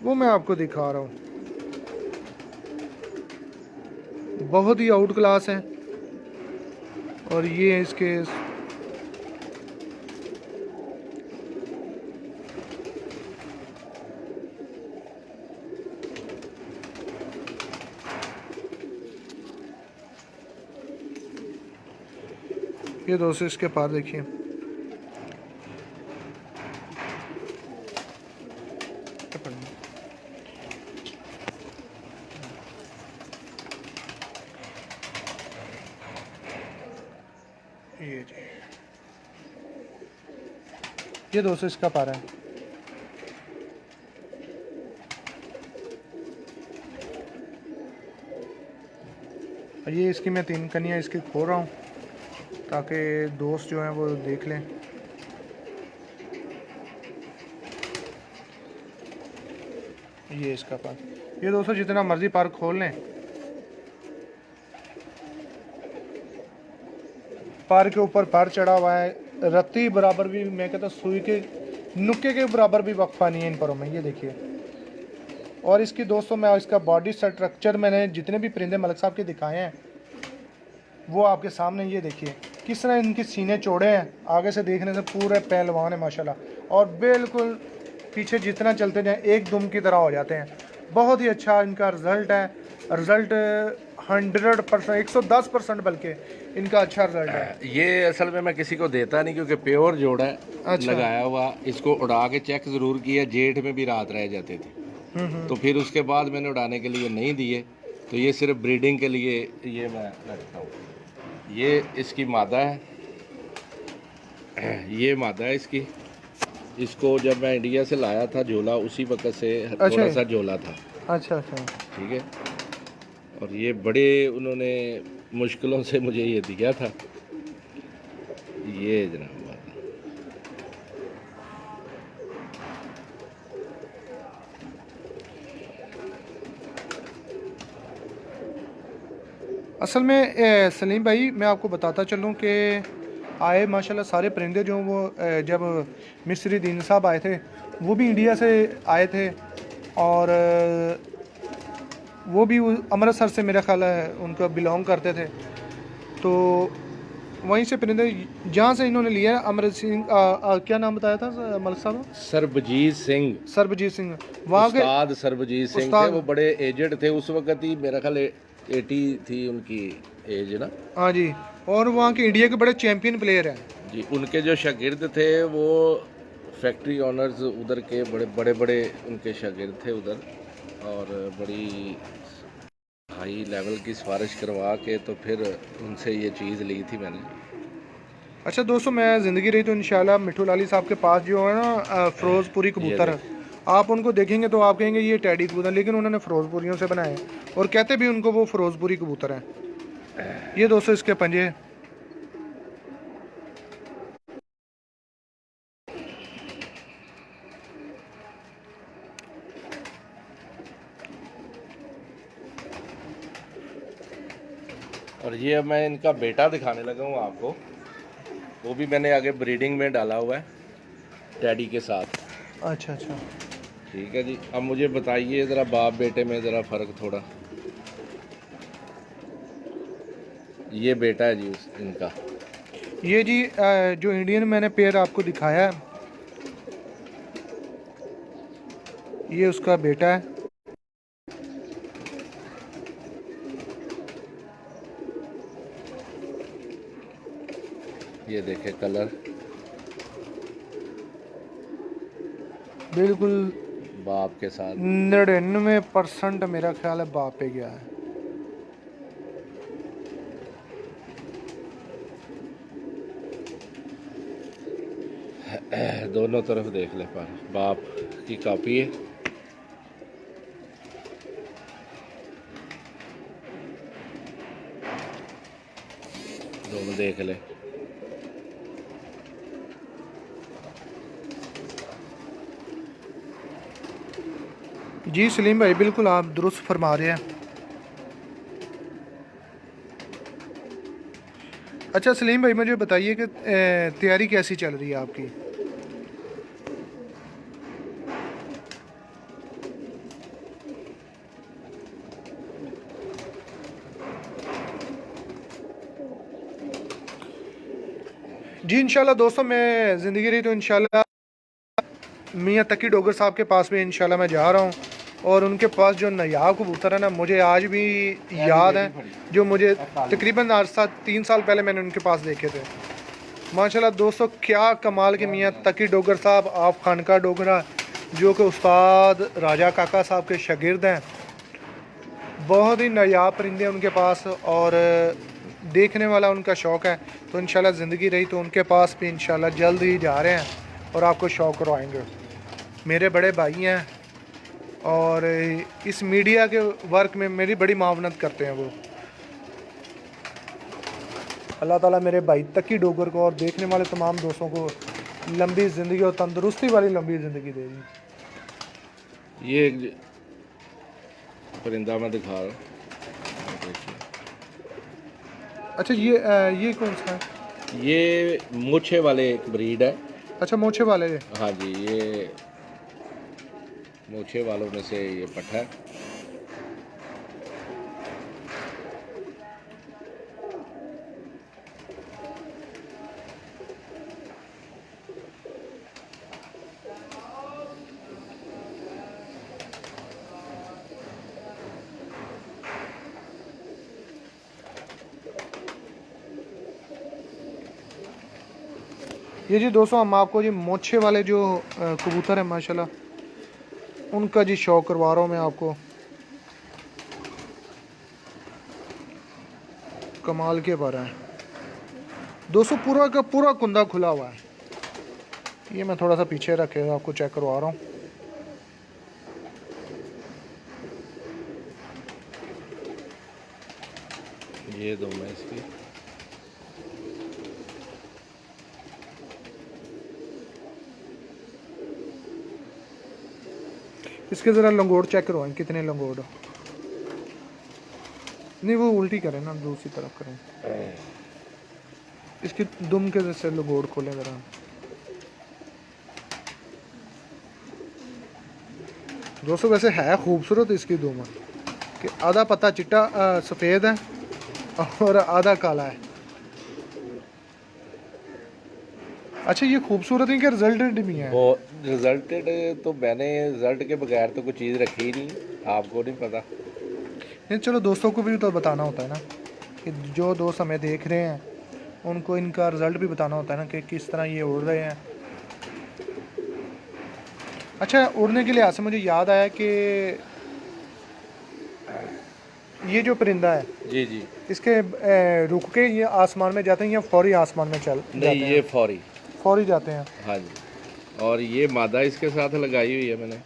वो मैं आपको दिखा रहा हूँ, बहुत ही आउट क्लास है। और ये इसके ये दोस्तों इसके पार देखिए, ये दोस्तों इसका पारा है। और ये इसकी मैं 3 कनियाँ इसकी खोल रहा हूँ ताकि दोस्त जो हैं वो देख लें। ये इसका पार, ये दोस्तों जितना मर्जी पार खोल लें, पार के ऊपर पार चढ़ा हुआ है, रत्ती बराबर भी, मैं कहता सुई के नुक्के के बराबर भी वक्फा नहीं है इन परों में। ये देखिए। और इसकी दोस्तों मैं इसका बॉडी स्ट्रक्चर मैंने जितने भी परिंदे मलिक साहब के दिखाए हैं वो आपके सामने। ये देखिए किस तरह इनके सीने चौड़े हैं, आगे से देखने से पूरे पहलवान है माशाल्लाह, और बिल्कुल पीछे जितना चलते जाएं एक दुम की तरह हो जाते हैं। बहुत ही अच्छा इनका रिज़ल्ट है। रिज़ल्ट 100%, 110% बल्कि इनका अच्छा रिज़ल्ट है। ये असल में मैं किसी को देता नहीं क्योंकि प्योर जोड़ा है। अच्छा। लगाया हुआ, इसको उड़ा के चेक ज़रूर किया, जेठ में भी रात रह जाते थे। तो फिर उसके बाद मैंने उड़ाने के लिए नहीं दिए, तो ये सिर्फ ब्रीडिंग के लिए ये मैं रखता हूँ। ये इसकी मादा है, ये मादा है इसकी। इसको जब मैं इंडिया से लाया था झोला, उसी वक्त से थोड़ा सा झोला था। अच्छा अच्छा। ठीक है। और ये बड़े उन्होंने मुश्किलों से मुझे ये दिया था। ये जनाब असल में सलीम भाई मैं आपको बताता चलूँ कि आए माशाल्लाह सारे परिंदे जो वो जब मिस्री दीन साहब आए थे वो भी इंडिया से आए थे, और वो भी अमृतसर से मेरा ख्याल है उनका बिलोंग करते थे। तो वहीं से परिंदे जहाँ से इन्होंने लिया है, अमृत सिंह क्या नाम बताया था मलिक साहब? सरबजीत सिंह, सरबजीत सिंह, वहाँ के उस्ताद सरबजीत सिंह थे। उस्ताद। वो बड़े एजड थे उस वक्त ही, मेरा ख्याल 80 थी उनकी एज ना। हाँ जी, और वहाँ के इंडिया के बड़े चैंपियन प्लेयर हैं जी। उनके जो शागिर्द थे वो फैक्ट्री ऑनर्स उधर के बड़े बड़े उनके शागिर्द थे उधर, और बड़ी हाई लेवल की सिफारिश करवा के तो फिर उनसे ये चीज़ ली थी मैंने। अच्छा दोस्तों, मैं ज़िंदगी रही तो इंशाल्लाह मिठू लाली साहब के पास जो है ना फिरोजपुरी कबूतर है, आप उनको देखेंगे तो आप कहेंगे ये टैडी कबूतर, लेकिन उन्होंने फिरोजपुरियों से बनाए और कहते भी उनको वो फिरोजपुरी कबूतर हैं। ये दोस्तों इसके पंजे, और ये अब मैं इनका बेटा दिखाने लगा हूँ आपको, वो भी मैंने आगे ब्रीडिंग में डाला हुआ है टैडी के साथ। अच्छा अच्छा, ठीक है जी। अब मुझे बताइए ज़रा बाप बेटे में ज़रा फ़र्क थोड़ा। ये बेटा है जी इनका। ये जी जो इंडियन मैंने पेयर आपको दिखाया है, ये उसका बेटा है। ये देखे कलर, बिल्कुल बाप के साथ 99% मेरा ख्याल है बाप पे गया है। दोनों तरफ देख ले, पर बाप की कॉपी है। दोनों देख ले। जी सलीम भाई, बिल्कुल आप दुरुस्त फरमा रहे हैं। अच्छा सलीम भाई, मुझे बताइए कि तैयारी कैसी चल रही है आपकी? जी इंशाल्लाह दोस्तों, मैं ज़िंदगी रही तो इंशाल्लाह मियाँ तकी डोगर साहब के पास भी इंशाल्लाह मैं जा रहा हूँ, और उनके पास जो नायाब कबूतर है ना, मुझे आज भी याद है, जो मुझे तकरीबन आज 3 साल पहले मैंने उनके पास देखे थे। माशाल्लाह दोस्तों, क्या कमाल के मियाँ तकी डोगर साहब, आप खानका डोगरा, जो कि उस्ताद राजा काका साहब के शागिर्द हैं। बहुत ही नायाब परिंदे उनके पास, और देखने वाला उनका शौक़ है। तो इंशाल्लाह ज़िंदगी रही तो उनके पास भी इंशाल्लाह जल्द ही जा रहे हैं और आपको शौक़ करवाएंगे। मेरे बड़े भाई हैं और इस मीडिया के वर्क में मेरी बड़ी मावनत करते हैं वो। अल्लाह ताला मेरे भाई तकी डोगर को और देखने वाले तमाम दोस्तों को लंबी ज़िंदगी और तंदुरुस्ती वाली लंबी ज़िंदगी दे दी। ये एक परिंदा मैं दिखा रहा हूँ। अच्छा, ये कौन सा है? ये मूछे वाले एक ब्रीड है। अच्छा, मोछे वाले। हाँ जी, ये मूछे वालों में से ये पट्टा है। ये जी दोस्तों, हम आपको जी मोछे वाले जो कबूतर है माशाल्लाह उनका जी शौक करवा रहा हूँ मैं आपको। कमाल के बारे हैं दोस्तों, पूरा का पूरा कुंदा खुला हुआ है। ये मैं थोड़ा सा पीछे रखे आपको चेक करवा रहा हूँ। ये दो मैं इसकी। इसके ज़रा लंगोट चेक करवाएं, कितने लंगोट। नहीं, वो उल्टी करें ना, दूसरी तरफ करें। इसकी दुम के जैसे लगोड़ खोलें ज़रा। दोस्तों वैसे है खूबसूरत इसकी दुम, कि आधा पत्ता चिट्टा सफ़ेद है और आधा काला है। अच्छा, ये खूबसूरती के रिजल्टेड भी है। वो रिजल्टेड, तो मैंने रिजल्ट के बगैर तो कोई चीज़ रखी ही नहीं, आपको नहीं पता। नहीं, चलो दोस्तों को भी तो बताना होता है ना, कि जो दोस्त हमें देख रहे हैं उनको इनका रिज़ल्ट भी बताना होता है ना, कि किस तरह ये उड़ रहे हैं। अच्छा, उड़ने के लिहाज से मुझे याद आया कि ये जो परिंदा है, जी जी। इसके रुक के ये आसमान में जाते हैं या फौरी आसमान में चल नहीं, जाते ये हैं? फौरी। फौरी जाते हैं। हाँ जी। और ये मादा इसके साथ लगाई हुई है मैंने।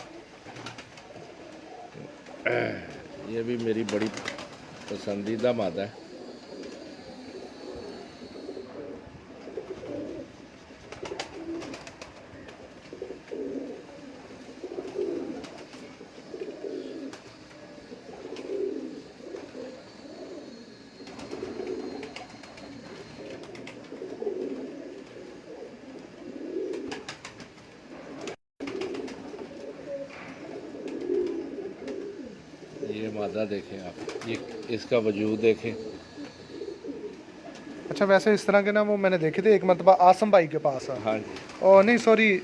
ये भी मेरी बड़ी पसंदीदा मादा है। ये मादा देखें आप, ये इसका वजूद देखें। अच्छा, वैसे इस तरह के ना वो मैंने देखे थे एक मरतबा आसम भाई के पास। हाँ जी। और नहीं, सॉरी,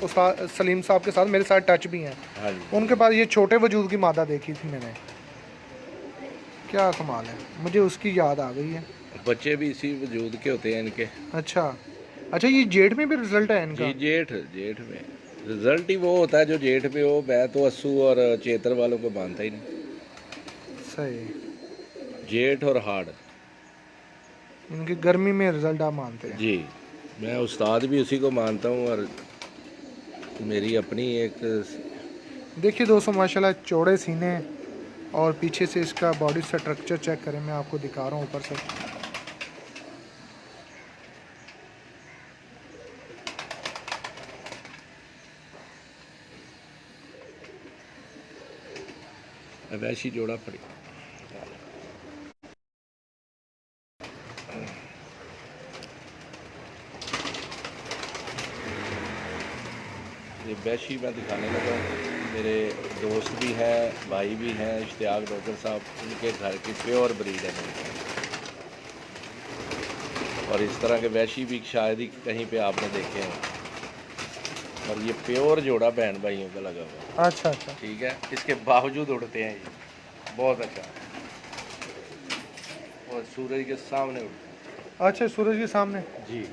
उस्ताद सलीम साहब के साथ मेरे साथ टच भी हैं। हाँ जी। उनके पास ये छोटे वजूद की मादा देखी थी मैंने। क्या कमाल है, मुझे उसकी याद आ गई है। बच्चे भी इसी वजूद के होते हैं इनके। अच्छा। अच्छा, ये जेठ में भी रिजल्ट है जी, इनका? जेठ जेठ में रिजल्ट ही वो होता है जो जेठ में हो। मैं तो अस्सू और चेतर वालों को मानता ही नहीं। सही। जेठ और हाड़। इनकी गर्मी में रिजल्ट आप मानते हैं? जी, मैं उस्ताद भी उसी को मानता हूँ। और मेरी अपनी एक, देखिए दोस्तों, माशाल्लाह चौड़े सीने और पीछे से इसका बॉडी स्ट्रक्चर चेक करें, मैं आपको दिखा रहा हूँ ऊपर से। अवैशी जोड़ा पड़ी। ये वैशी मैं दिखाने लगा हूँ। मेरे दोस्त भी हैं, भाई भी हैं, इश्तियाक डॉक्टर साहब, उनके घर की प्योर ब्रीड है मेरे पास। और इस तरह के वैशी भी शायद ही कहीं पे आपने देखे हैं। और ये प्योर जोड़ा बहन भाइयों का लगा हुआ है। अच्छा अच्छा। ठीक है, इसके बावजूद उड़ते हैं ये, बहुत अच्छा। और सूरज के सामने उड़ते अच्छा, सूरज के सामने। हैं जी।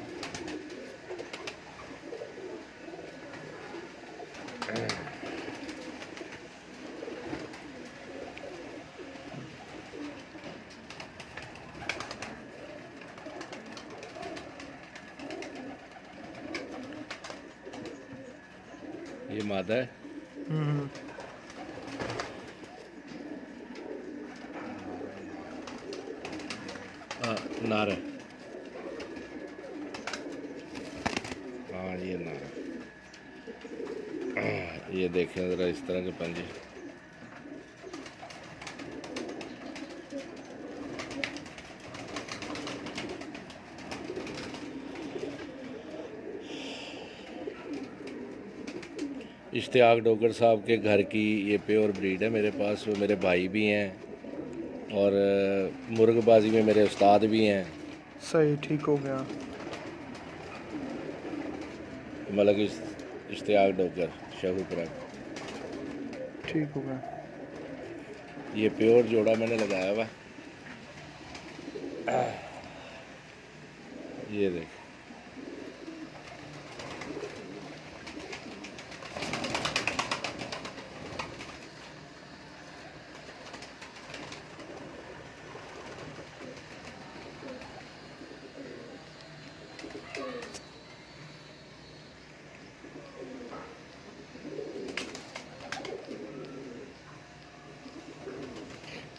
ये मादा है। हम्म। हाँ, नार है। हाँ, ये नार है। ये देखें ज़रा इस तरह के पंजे। इश्तियाक डोगर साहब के घर की ये प्योर ब्रीड है मेरे पास। वो मेरे भाई भी हैं और मुर्गबाजी में मेरे उस्ताद भी हैं। सही, ठीक हो गया। मलक इश्तियाक डोगर शाहपुरा। ठीक हो गया। ये प्योर जोड़ा मैंने लगाया हुआ। ये देख।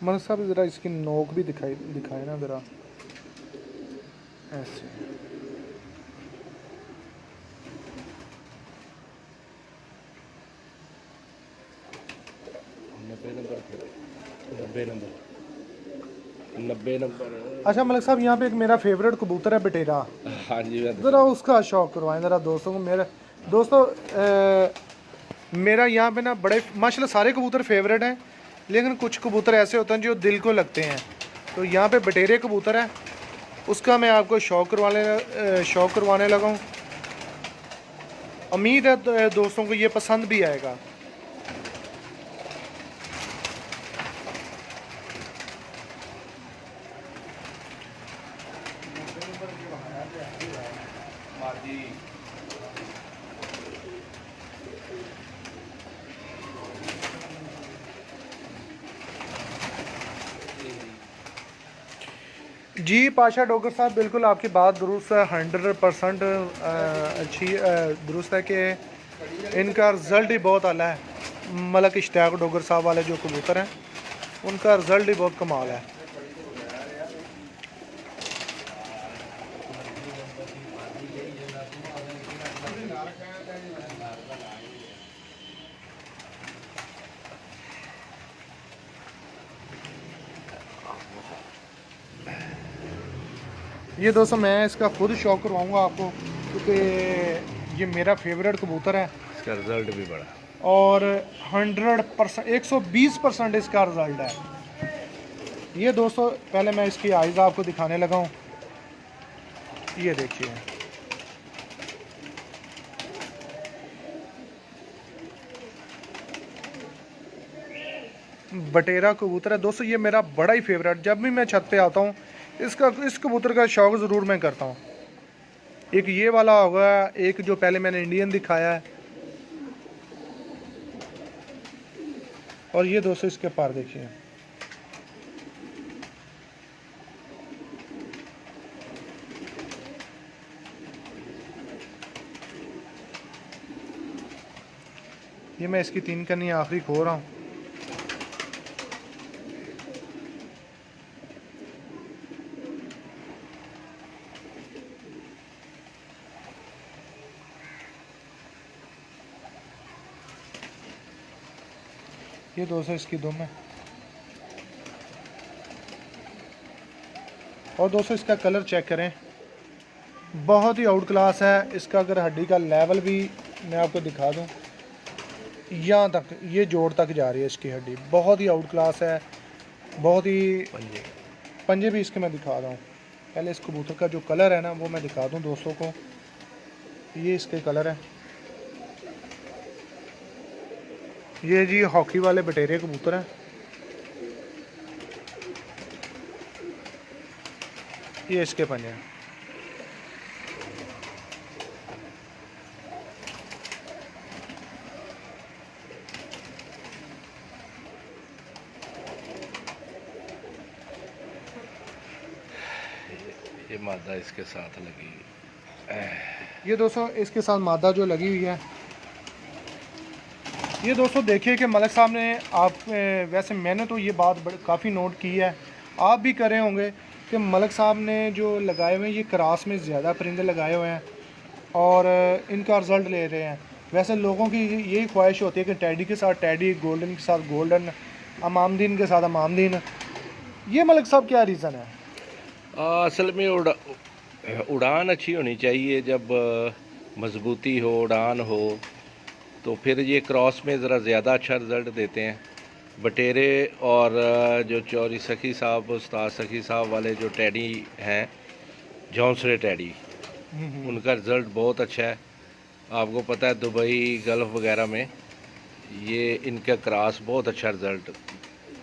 मलिक साहब ज़रा इसकी नोक भी दिखाए ना ज़रा, ऐसे। 90 नंबर। 90 नंबर। 90 नंबर। अच्छा मलिक साहब, यहाँ पे एक मेरा फेवरेट कबूतर है बटेरा, हाँ जी ज़रा उसका शौक करवाएं ज़रा दोस्तों को। मेरे दोस्तों मेरा यहाँ पे ना बड़े माशाल्लाह सारे कबूतर फेवरेट हैं, लेकिन कुछ कबूतर ऐसे होते हैं जो दिल को लगते हैं। तो यहाँ पे बटेरे कबूतर है, उसका मैं आपको शौक करवाने लगा हूँ। उम्मीद है दोस्तों को ये पसंद भी आएगा। जी पाशा डोगर साहब, बिल्कुल आपकी बात दुरुस्त है, 100% अच्छी दुरुस्त है कि इनका रिज़ल्ट ही बहुत आला है। मलक इश्तियाक डोगर साहब वाले जो कबूतर हैं उनका रिज़ल्ट ही बहुत कमाल है। ये दोस्तों मैं इसका खुद शौक करवाऊँगा आपको, क्योंकि ये मेरा फेवरेट कबूतर है इसका रिजल्ट भी बड़ा। और 100% 120% इसका रिज़ल्ट है। ये दोस्तों पहले मैं इसकी आइज़ आपको दिखाने लगा हूँ, ये देखिए। बटेरा कबूतर है दोस्तों, ये मेरा बड़ा ही फेवरेट। जब भी मैं छत पे आता हूँ इस कबूतर का शौक़ ज़रूर मैं करता हूँ। एक ये वाला होगा, एक जो पहले मैंने इंडियन दिखाया है, और ये दोस्तों इसके पार देखिए। ये मैं इसकी 3 कन्नी आखिरी खो रहा हूँ। ये दोस्तों इसकी दुम है। और दोस्तों इसका कलर चेक करें, बहुत ही आउट क्लास है। इसका अगर हड्डी का लेवल भी मैं आपको दिखा दूं, यहाँ तक ये जोड़ तक जा रही है इसकी हड्डी, बहुत ही आउट क्लास है। बहुत ही पंजे भी इसके मैं दिखा रहा हूँ। पहले इस कबूतर का जो कलर है ना वो मैं दिखा दूँ दोस्तों को। ये इसके कलर है, ये जी हॉकी वाले बटेरे कबूतर हैं। ये इसके पंजे हैं। ये मादा इसके साथ लगी हुई। ये दोस्तों इसके साथ मादा जो लगी हुई है। ये दोस्तों देखिए कि मलिक साहब ने वैसे मैंने तो ये बात काफ़ी नोट की है, आप भी करे होंगे कि मलिक साहब ने जो लगाए हुए हैं ये क्रास में ज़्यादा परिंदे लगाए हुए हैं और इनका रिज़ल्ट ले रहे हैं। वैसे लोगों की यही ख्वाहिश होती है कि टैडी के साथ टैडी, गोल्डन के साथ गोल्डन, अमामदीन के साथ अमामदीन। ये मलिक साहब क्या रीज़न है? असल में उड़ान अच्छी होनी चाहिए। जब मजबूती हो, उड़ान हो, तो फिर ये क्रॉस में ज़रा ज़्यादा अच्छा रिज़ल्ट देते हैं। बटेरे और जो चौरी सखी साहब, उस्ताद सखी साहब वाले जो टैडी हैं, जौनसरे टैडी, उनका रिज़ल्ट बहुत अच्छा है। आपको पता है दुबई, गल्फ़ वगैरह में ये इनका क्रॉस बहुत अच्छा रिज़ल्ट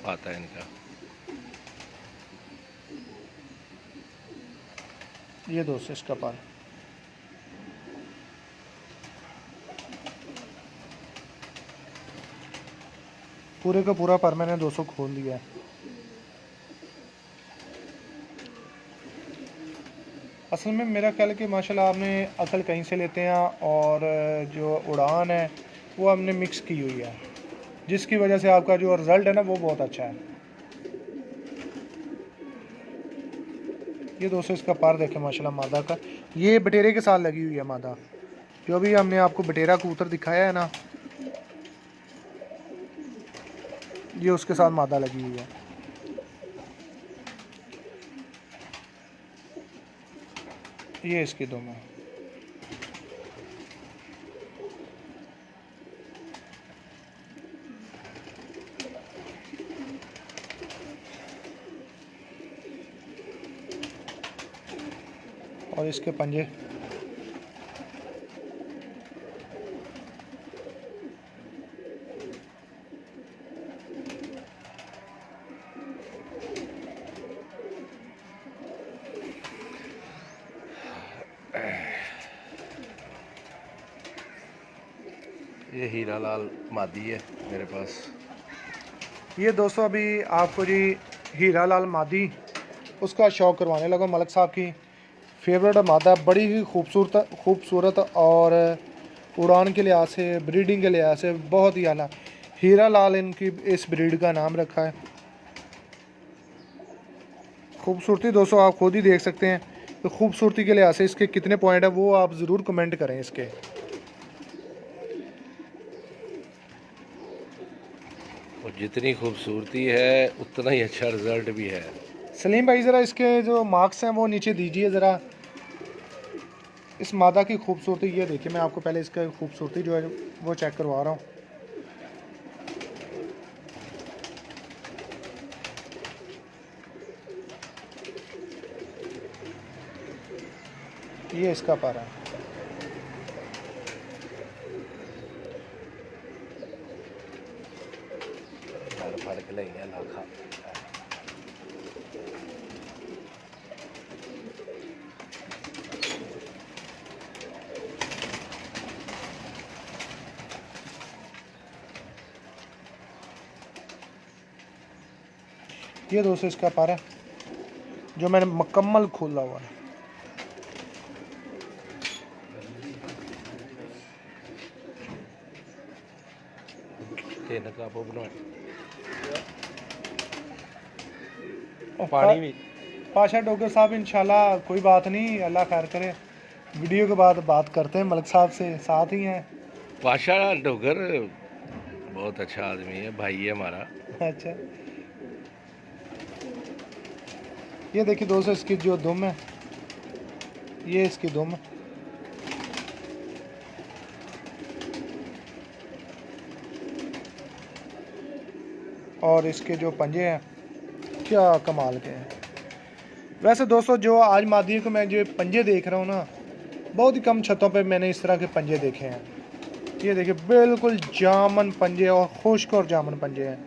आता है इनका। ये दोस्तों इसका पार पूरे का पूरा पर मैंने 200 खोल दिया है। असल में मेरा ख्याल है कि माशाल्लाह आपने अकल कहीं से लेते हैं और जो उड़ान है वो हमने मिक्स की हुई है, जिसकी वजह से आपका जो रिज़ल्ट है ना वो बहुत अच्छा है। ये दोस्तों इसका पार देखें माशाल्लाह मादा का, ये बटेरे के साथ लगी हुई है मादा। जो भी हमने आपको बटेरा कबूतर दिखाया है ना, ये उसके साथ मादा लगी हुई है। ये इसकी दुम है। और इसके पंजे। ये हीरा लाल मादी है मेरे पास। ये दोस्तों अभी आपको जी हीरा लाल मादी उसका शौक करवाने लगा। मलिक साहब की फेवरेट मादा, बड़ी ही खूबसूरत और उड़ान के लिहाज से, ब्रीडिंग के लिहाज से बहुत ही आला। हीरा लाल इनकी इस ब्रीड का नाम रखा है। खूबसूरती दोस्तों आप खुद ही देख सकते हैं। तो खूबसूरती के लिहाज से इसके कितने पॉइंट है वो आप ज़रूर कमेंट करें इसके। और जितनी खूबसूरती है उतना ही अच्छा रिजल्ट भी है। सलीम भाई ज़रा इसके जो मार्क्स हैं वो नीचे दीजिए ज़रा। इस मादा की खूबसूरती ये देखिए, मैं आपको पहले इसका खूबसूरती जो है वो चेक करवा रहा हूँ। ये इसका पारा है। फड़ के लेंगे लाखा। ये दोस्तों इसका पारा जो मैंने मुकम्मल खोला हुआ है। पानी भी पाशा डॉक्टर साहब इंशाल्लाह कोई बात नहीं, अल्लाह खैर करे। वीडियो के बाद बात करते हैं, मलिक साहब से साथ ही हैं। पाशा डोगर बहुत अच्छा आदमी है, भाई है हमारा। अच्छा, ये देखिए दोस्तों इसकी जो दुम है, ये इसकी दुम है। और इसके जो पंजे हैं क्या कमाल के हैं। वैसे दोस्तों जो आज मादी को मैं जो पंजे देख रहा हूँ ना, बहुत ही कम छतों पे मैंने इस तरह के पंजे देखे हैं। ये देखिए बिल्कुल जामन पंजे और खुश्क और जामन पंजे हैं।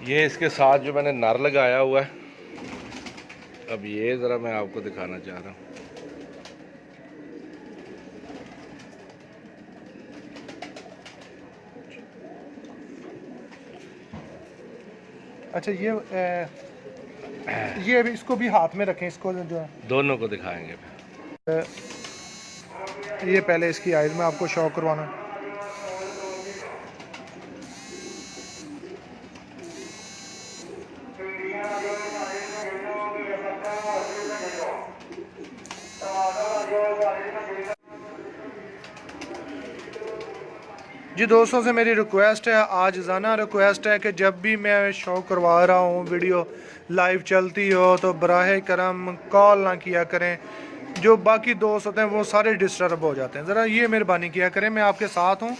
ये इसके साथ जो मैंने नर लगाया हुआ है, अब ये ज़रा मैं आपको दिखाना चाह रहा हूँ। अच्छा, ये भी इसको भी हाथ में रखें, इसको जो है दोनों को दिखाएंगे। ये पहले इसकी आइज़ में आपको शौक करवाना। जी दोस्तों से मेरी रिक्वेस्ट है, आज जाना रिक्वेस्ट है कि जब भी मैं शो करवा रहा हूँ, वीडियो लाइव चलती हो तो बराह करम कॉल ना किया करें। जो बाकी दोस्त होते हैं वो सारे डिस्टर्ब हो जाते हैं। ज़रा ये मेहरबानी किया करें, मैं आपके साथ हूँ,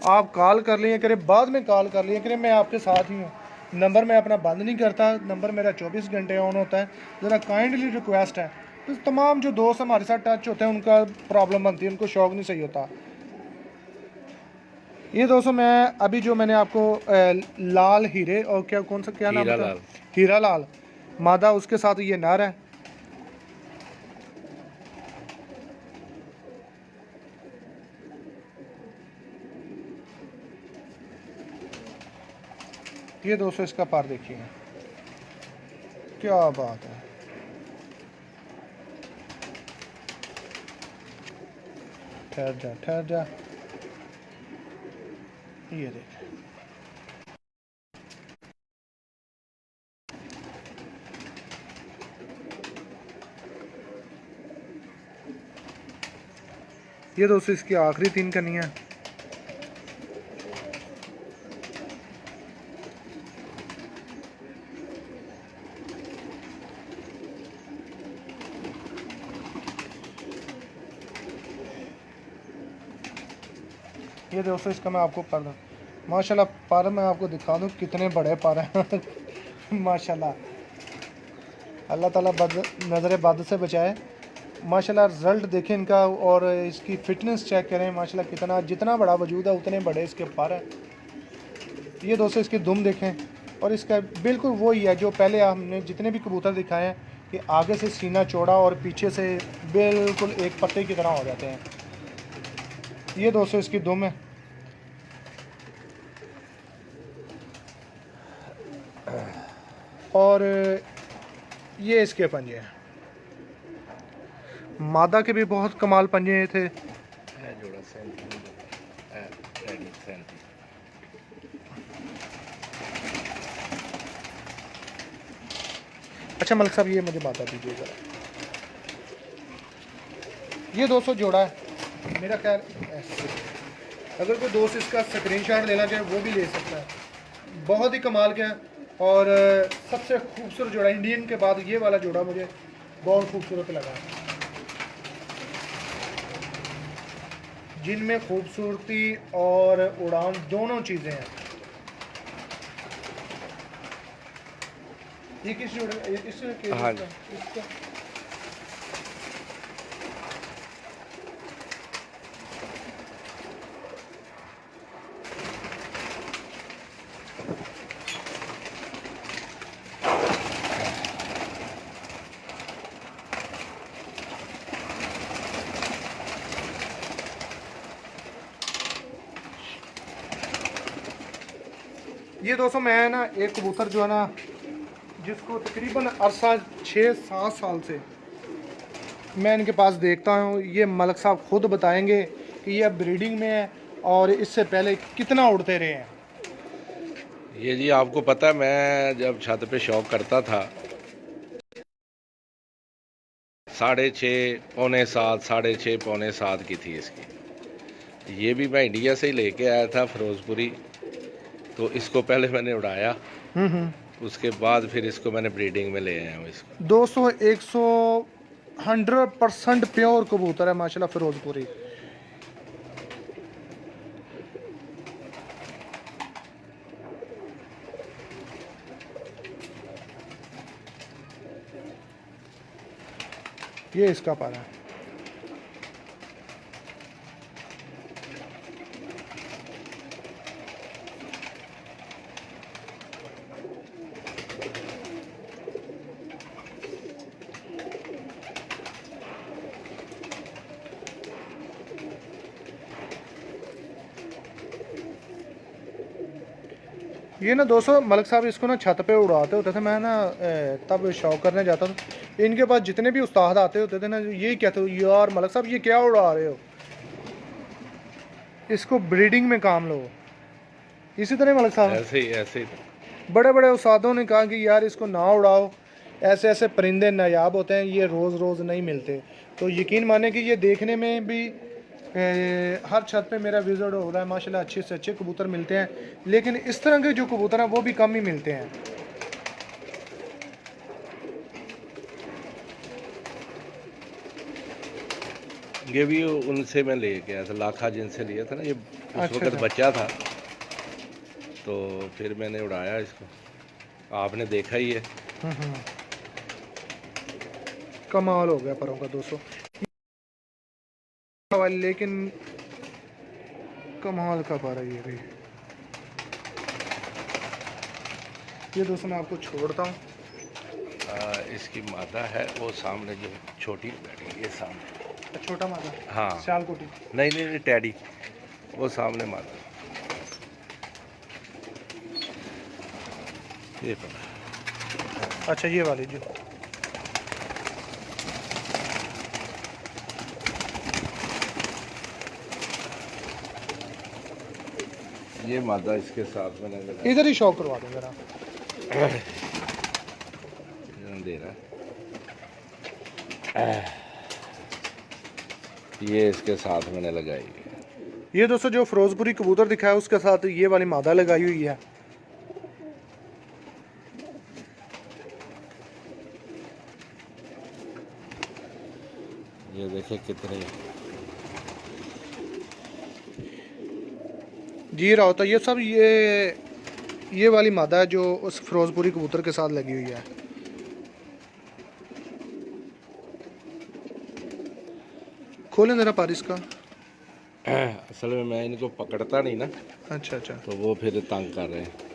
आप कॉल कर लिया करें, बाद में कॉल कर लिया करें, मैं आपके साथ ही हूँ। नंबर मैं अपना बंद नहीं करता, नंबर मेरा 24 घंटे ऑन होता है। ज़रा काइंडली रिक्वेस्ट है, तो तमाम जो दोस्त हमारे साथ टच होते हैं उनका प्रॉब्लम बनती है, उनको शौक नहीं सही होता। ये दोस्तों मैं अभी जो मैंने आपको लाल हीरे और कौन सा क्या नाम था, हीरा लाल मादा, उसके साथ ये नर है। ये दोस्तों इसका पार देखिए, क्या बात है। ठहर जा, ये देख। ये दोस्तों इसकी आखिरी 3 कनियां। ये दोस्तों इसका मैं आपको पर माशाल्लाह पर मैं आपको दिखा दूँ कितने बड़े पर हैं माशाल्लाह, अल्लाह ताला नज़र बद से बचाए। माशाल्लाह रिज़ल्ट देखें इनका और इसकी फ़िटनेस चेक करें। माशाल्लाह कितना जितना बड़ा वजूद है उतने बड़े इसके पर हैं। ये दोस्तों इसकी दुम देखें और इसका बिल्कुल वही है जो पहले हमने जितने भी कबूतर दिखाए हैं कि आगे से सीना चौड़ा और पीछे से बिल्कुल एक पत्ते की तरह हो जाते हैं। ये दोस्तों इसकी दुम है। और ये इसके पंजे हैं। मादा के भी बहुत कमाल पंजे थे। जोड़ा 37। अच्छा मलिक साहब ये मुझे बता दीजिए ज़रा, ये 200 जोड़ा है मेरा ख्याल ऐसे। अगर कोई दोस्त इसका स्क्रीनशॉट लेना चाहे वो भी ले सकता है। बहुत ही कमाल का है और सबसे खूबसूरत जोड़ा इंडियन के बाद ये वाला जोड़ा मुझे बहुत खूबसूरत लगा, जिनमें खूबसूरती और उड़ान दोनों चीज़ें हैं। ये किस जोड़े इसका हाँ इसका ये दोस्तों मैं ना एक कबूतर जो है ना जिसको तकरीबन अरसा 6-7 साल से मैं इनके पास देखता हूँ, ये मलिक साहब खुद बताएंगे कि ये ब्रीडिंग में है और इससे पहले कितना उड़ते रहे हैं। ये जी आपको पता है, मैं जब छत पे शौक करता था 6:30 पौने 7, 6:30 पौने 7 की थी इसकी। ये भी मैं इंडिया से ही लेके आया था फिरोजपुरी, तो इसको पहले मैंने उड़ाया, उसके बाद फिर इसको मैंने ब्रीडिंग में ले आया हूँ इसको। 100% प्योर कबूतर है माशाल्लाह फिरोजपुरी। ये इसका पारा है। ये ना दोस्तों मलिक साहब इसको ना छत पे उड़ाते होते थे, मैं ना तब शौक करने जाता था। इनके पास जितने भी उस्ताद आते होते थे ना यही कहते यार मलिक साहब ये क्या उड़ा रहे हो, इसको ब्रीडिंग में काम लो। इसी तरह मलिक साहब ऐसे ही बड़े बड़े उस्तादों ने कहा कि यार इसको ना उड़ाओ, ऐसे ऐसे परिंदे नायाब होते हैं, ये रोज़ रोज़ नहीं मिलते। तो यकीन माने कि ये देखने में भी हर छत पे मेरा विजिट हो रहा है माशाल्लाह, अच्छे से अच्छे कबूतर मिलते हैं, लेकिन इस तरह के जो कबूतर हैं वो भी कम ही मिलते हैं। ये भी उनसे मैं लेके आया था, लाखा जिनसे लिया था ना, ये उस वक्त अच्छा। बच्चा था, तो फिर मैंने उड़ाया इसको, आपने देखा ही है। कमाल हो गया परों का दोस्तों, लेकिन कमाल का पारा ये भी। ये दोस्तों मैं आपको छोड़ता हूँ। इसकी मादा है वो सामने जो छोटी बैठी, ये सामने छोटा मादा, हाँ सियालकोटी। नहीं टैडी, वो सामने मादा, ये पता। अच्छा ये वाली जो ये मादा इसके साथ मैंने लगाया। इधर ही शौक करवा दें जरा, दे रहा ये इसके साथ मैंने लगाई है। ये दोस्तों जो फिरोजपुरी कबूतर दिखाया उसके साथ ये वाली मादा लगाई हुई है। ये देखे कितने जी राव तो ये सब ये वाली मादा है जो उस फिरोजपुरी कबूतर के साथ लगी हुई है। खोलें ज़रा पारिस का। असल में मैं इनको पकड़ता नहीं ना, अच्छा अच्छा। तो वो फिर तंग कर रहे हैं।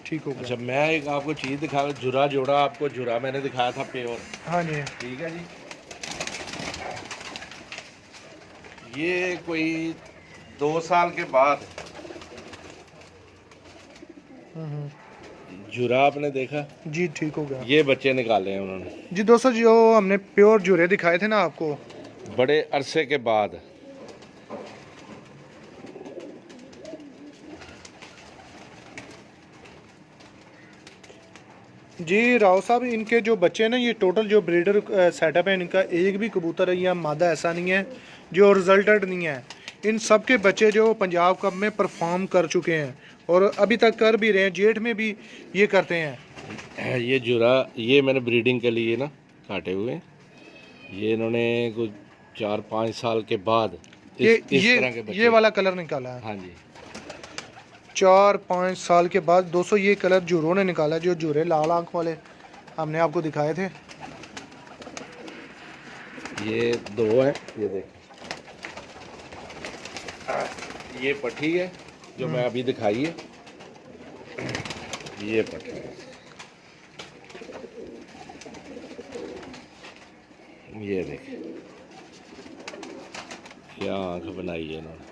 ठीक हो गया। अच्छा, मैं एक आपको चीज़ दिखा, जुरा जोड़ा आपको जुरा मैंने दिखाया था प्योर। हाँ जी। ठीक है जी, ये कोई 2 साल के बाद जुरा आपने देखा, जी ठीक हो गया। ये बच्चे निकाले हैं उन्होंने जी दोस्तों, जो हमने प्योर जूरे दिखाए थे ना आपको, बड़े अरसे के बाद। जी राव साहब, इनके जो बच्चे हैं ना, ये टोटल जो ब्रीडर सेटअप है इनका, एक भी कबूतर है या मादा ऐसा नहीं है जो रिजल्टेड नहीं है। इन सब के बच्चे जो पंजाब कप में परफॉर्म कर चुके हैं और अभी तक कर भी रहे हैं, जेठ में भी ये करते हैं। ये जुरा, ये मैंने ब्रीडिंग के लिए ना काटे हुए, ये इन्होंने कुछ 4-5 साल के बाद इस तरह के बच्चे। ये वाला कलर निकाला है। हाँ जी, 4-5 साल के बाद दोस्तों ये कलर जूरों ने निकाला, जो जूरे लाल आंख वाले हमने आपको दिखाए थे। ये 2 है, ये देखें, ये पट्टी है जो मैं अभी दिखाई है, ये पट्टी है, ये देखें क्या आंख बनाई है इन्होंने।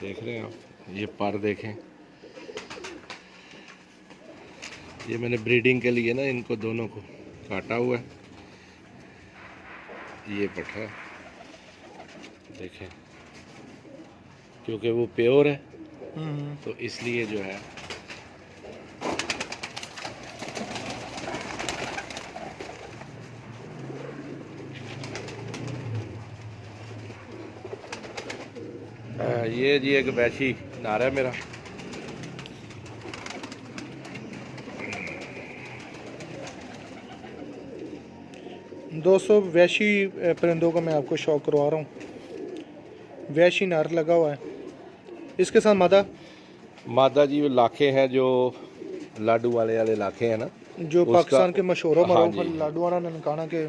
देख रहे हैं आप, ये पर देखें, ये मैंने ब्रीडिंग के लिए ना इनको दोनों को काटा हुआ है। ये पट्टा देखें, क्योंकि वो प्योर है तो इसलिए जो है ये जी एक वैशी नारा है मेरा। दोस्तों वैशी परिंदों का मैं आपको शौक करवा रहा हूँ। वैशी नार लगा हुआ है, इसके साथ मादा जी वो लाखे हैं जो लाडू वाले लाखे हैं ना, जो पाकिस्तान के मशहूर हाँ जी, लाडू वाला ननकाना के,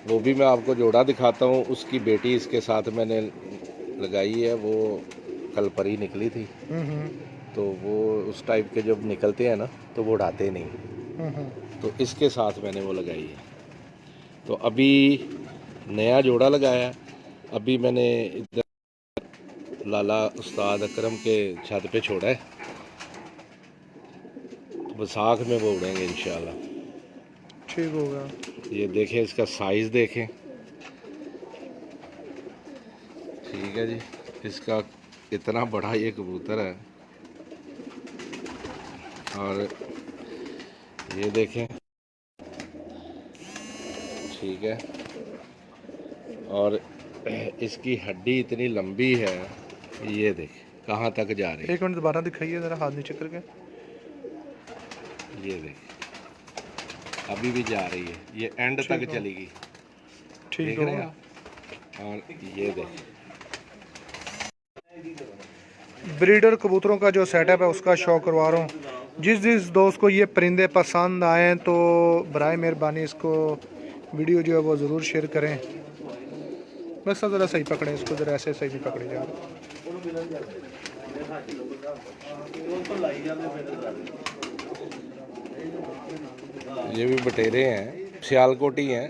वो भी मैं आपको जोड़ा दिखाता हूँ। उसकी बेटी इसके साथ मैंने लगाई है, वो कल पर ही निकली थी, तो वो उस टाइप के जब निकलते हैं ना तो वो उड़ाते नहीं, तो इसके साथ मैंने वो लगाई है। तो अभी नया जोड़ा लगाया है, अभी मैंने इधर लाला उस्ताद अकरम के छत पे छोड़ा है, वसाख में वो उड़ेंगे इंशाल्लाह। ठीक होगा। ये देखें, इसका साइज़ देखें, ठीक है जी, इसका इतना बड़ा ये कबूतर है, और ये देखें, ठीक है, और इसकी हड्डी इतनी लंबी है, ये देखें कहाँ तक जा रही है। एक मिनट दोबारा दिखाइए ज़रा, हाथ नीचे करके। ये देखें अभी भी जा रही है, ये एंड तक चलेगी, ठीक देख रहे हैं होगा। आप? और ये देखें, ब्रीडर कबूतरों का जो सेटअप है उसका शौक करवा रहा हूँ। जिस दोस्त को ये परिंदे पसंद आए तो बराए मेहरबानी इसको वीडियो जो है वो ज़रूर शेयर करें। बस ज़रा सही पकड़ें इसको, ज़रा ऐसे सही नहीं पकड़े जा रहे। ये भी बटेरे हैं, सियालकोटी हैं,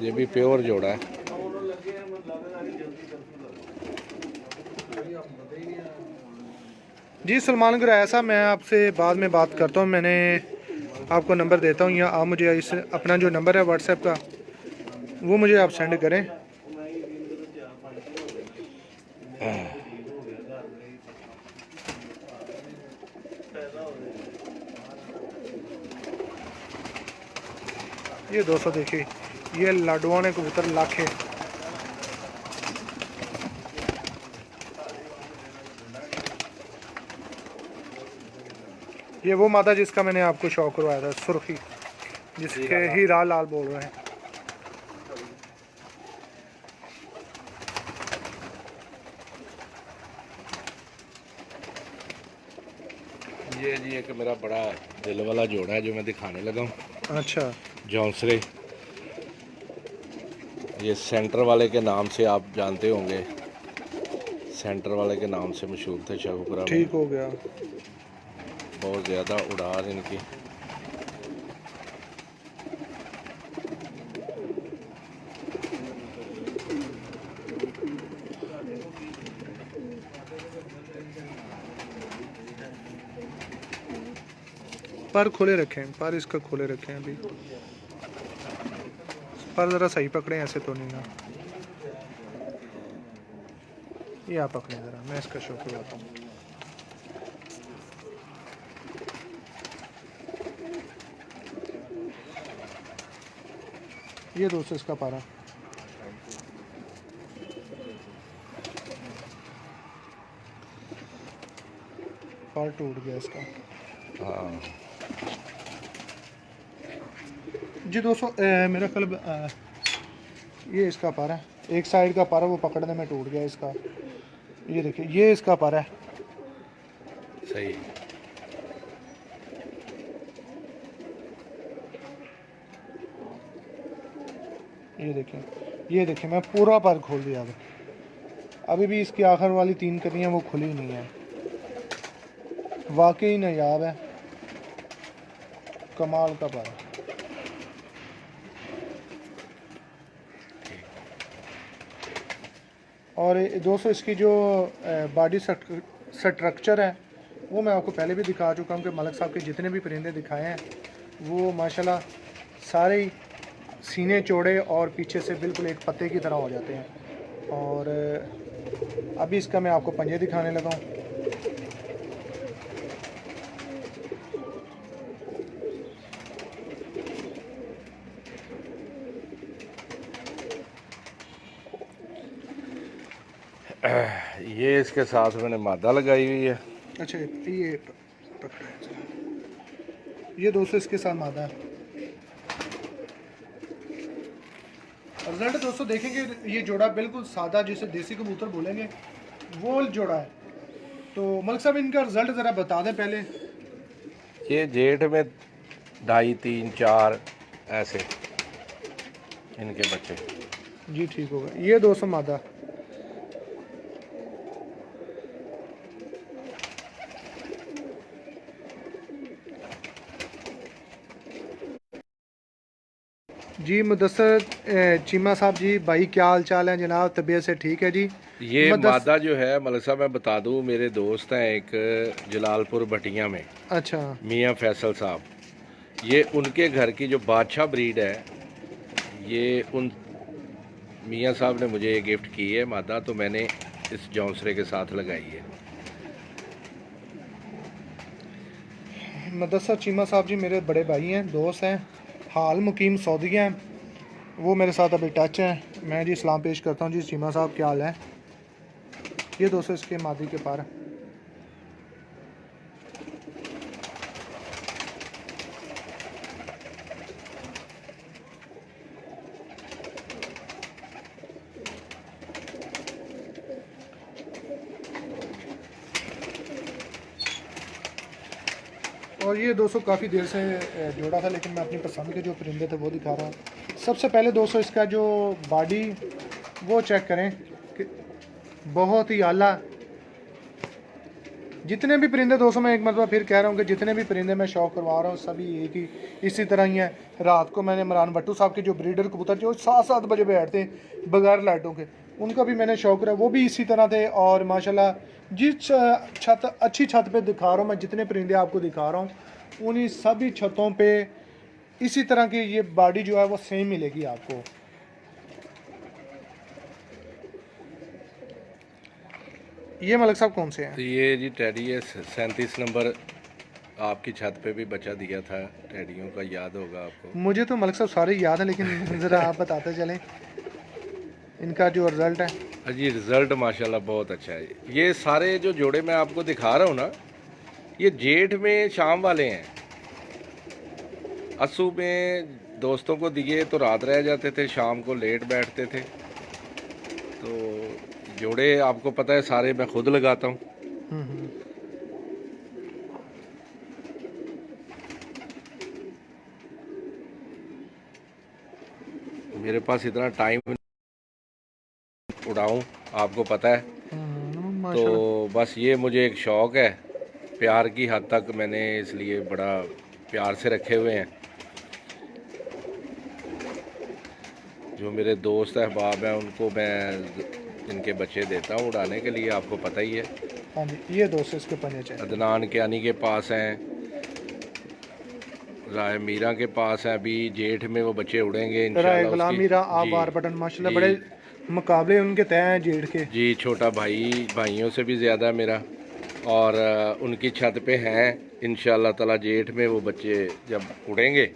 ये भी प्योर जोड़ा है। जी सलमान गुराया साहब, मैं आपसे बाद में बात करता हूँ, मैंने आपको नंबर देता हूँ, या आप मुझे इस अपना जो नंबर है व्हाट्सएप का वो मुझे आप सेंड करें। ये दोस्तों देखिए, ये लाडवाने कबूतर लाखे। ये वो मादा जिसका मैंने आपको शौक करवाया था, सुर्खी, जिसके हीरा लाल बोल रहे हैं। ये जी एक मेरा बड़ा दिल वाला जोड़ा है जो मैं दिखाने लगा हूँ। अच्छा, जौनसरे, ये सेंटर वाले के नाम से आप जानते होंगे, सेंटर वाले के नाम से मशहूर थे शाहपुरा में। ठीक हो गया। बहुत ज़्यादा उड़ान इनकी। पर खुले रखें, पर इसका खुले रखें अभी, पर ज़रा सही पकड़ें, ऐसे तो नहीं ना। ये आप पकड़ें ज़रा, मैं इसका शौक करवाता हूँ। ये दोस्तों इसका पारा। पर टूट गया इसका। हाँ जी दोस्तों, मेरा ख्याल ये इसका पारा है, एक साइड का पारा वो पकड़ने में टूट गया इसका। ये देखिए, ये इसका पारा है। सही। ये देखिए मैं पूरा पर खोल दिया। अभी भी इसकी आखिर वाली 3 कलियां वो खुली नहीं है। वाकई नायाब है, कमाल का पारा। और दोस्तों इसकी जो बॉडी स्ट्रक्चर है वो मैं आपको पहले भी दिखा चुका हूँ कि मलिक साहब के जितने भी परिंदे दिखाए हैं वो माशाल्लाह सारे ही सीने चौड़े और पीछे से बिल्कुल एक पत्ते की तरह हो जाते हैं। और अभी इसका मैं आपको पंजे दिखाने लगा हूँ। ये इसके साथ मैंने मादा लगाई हुई है। अच्छा, ये पकड़ा है। ये दोस्तों इसके साथ मादा है। रिजल्ट दोस्तों देखेंगे, ये जोड़ा बिल्कुल सादा जिसे देसी कबूतर बोलेंगे वो जोड़ा है। तो मलिक साहब इनका रिजल्ट ज़रा बता दें पहले। ये जेठ में 2.5, 3, 4 ऐसे इनके बच्चे। जी ठीक होगा। ये 200 मादा। जी मुदस्सर चीमा साहब जी, भाई क्या हाल चाल है जनाब? तबीयत से ठीक है जी? ये मादा जो है मलिक साहब मैं बता दूं, मेरे दोस्त हैं एक जलालपुर भटिया में, अच्छा, मियाँ फैसल साहब। ये उनके घर की जो बादशाह ब्रीड है, ये उन मियाँ साहब ने मुझे ये गिफ्ट की है मादा, तो मैंने इस जौनसरे के साथ लगाई है। मुदस्सर चीमा साहब जी मेरे बड़े भाई हैं, दोस्त हैं, हाल मुकीम सऊदी हैं। वो मेरे साथ अभी टच हैं। मैं जी सलाम पेश करता हूँ जी। चीमा साहब क्या हाल है? ये दोस्तों इसके मादी के पार। और ये दोस्तों काफ़ी देर से जोड़ा था, लेकिन मैं अपनी पसंद के जो परिंदे थे वो दिखा रहा हूँ। सबसे पहले दोस्तों इसका जो बॉडी वो चेक करें कि बहुत ही आला। जितने भी परिंदे दोस्तों, मैं एक मरतबा फिर कह रहा हूँ कि जितने भी परिंदे मैं शौक करवा रहा हूँ सभी एक ही इसी तरह ही हैं। रात को मैंने इमरान भट्टू साहब के जो ब्रीडर कबूतर जो 7-7 बजे बैठते हैं बगैर लाइटों के, उनका भी मैंने शौक करा, वो भी इसी तरह थे। और माशाल्लाह जिस छत, अच्छी छत पे दिखा रहा हूँ मैं, जितने परिंदे आपको दिखा रहा हूँ उन्हीं सभी छतों पे इसी तरह की ये बॉडी जो है वो सेम मिलेगी आपको। ये मलिक साहब कौन से हैं? तो ये जी टैडी है 37 नंबर, आपकी छत पे भी बच्चा दिया था टैडियों का, याद होगा आपको। मुझे तो मलिक साहब सारे याद हैं, लेकिन ज़रा आप बताते चलें इनका जो रिज़ल्ट है। जी रिज़ल्ट माशाल्लाह बहुत अच्छा है। ये सारे जो जोड़े मैं आपको दिखा रहा हूँ ना, ये जेठ में शाम वाले हैं। असू में दोस्तों को दिए तो रात रह जाते थे, शाम को लेट बैठते थे। तो जोड़े आपको पता है सारे मैं खुद लगाता हूँ। हम्म। मेरे पास इतना टाइम उड़ाऊँ, आपको पता है। तो माशाल्लाह। बस ये मुझे एक शौक़ है, प्यार की हद तक मैंने इसलिए बड़ा प्यार से रखे हुए हैं। जो मेरे दोस्त अहबाब हैं उनको मैं इनके बच्चे देता हूँ उड़ाने के लिए, आपको पता ही है। हाँ जी, ये दोस्त इसके पंजे चाहिए। अदनान कियानी के पास हैं, राय मीरा के पास हैं, अभी जेठ में वो बच्चे उड़ेंगे इंशाल्लाह। गुलाम उसकी मीरा आप जी वार बटन माशाल्लाह जी बड़े मुकाबले उनके तय हैं जेड़ के। जी, छोटा भाई भाइयों से भी ज़्यादा मेरा, और उनकी छत पे हैं इंशाल्लाह ताला। जेठ में वो बच्चे जब उड़ेंगे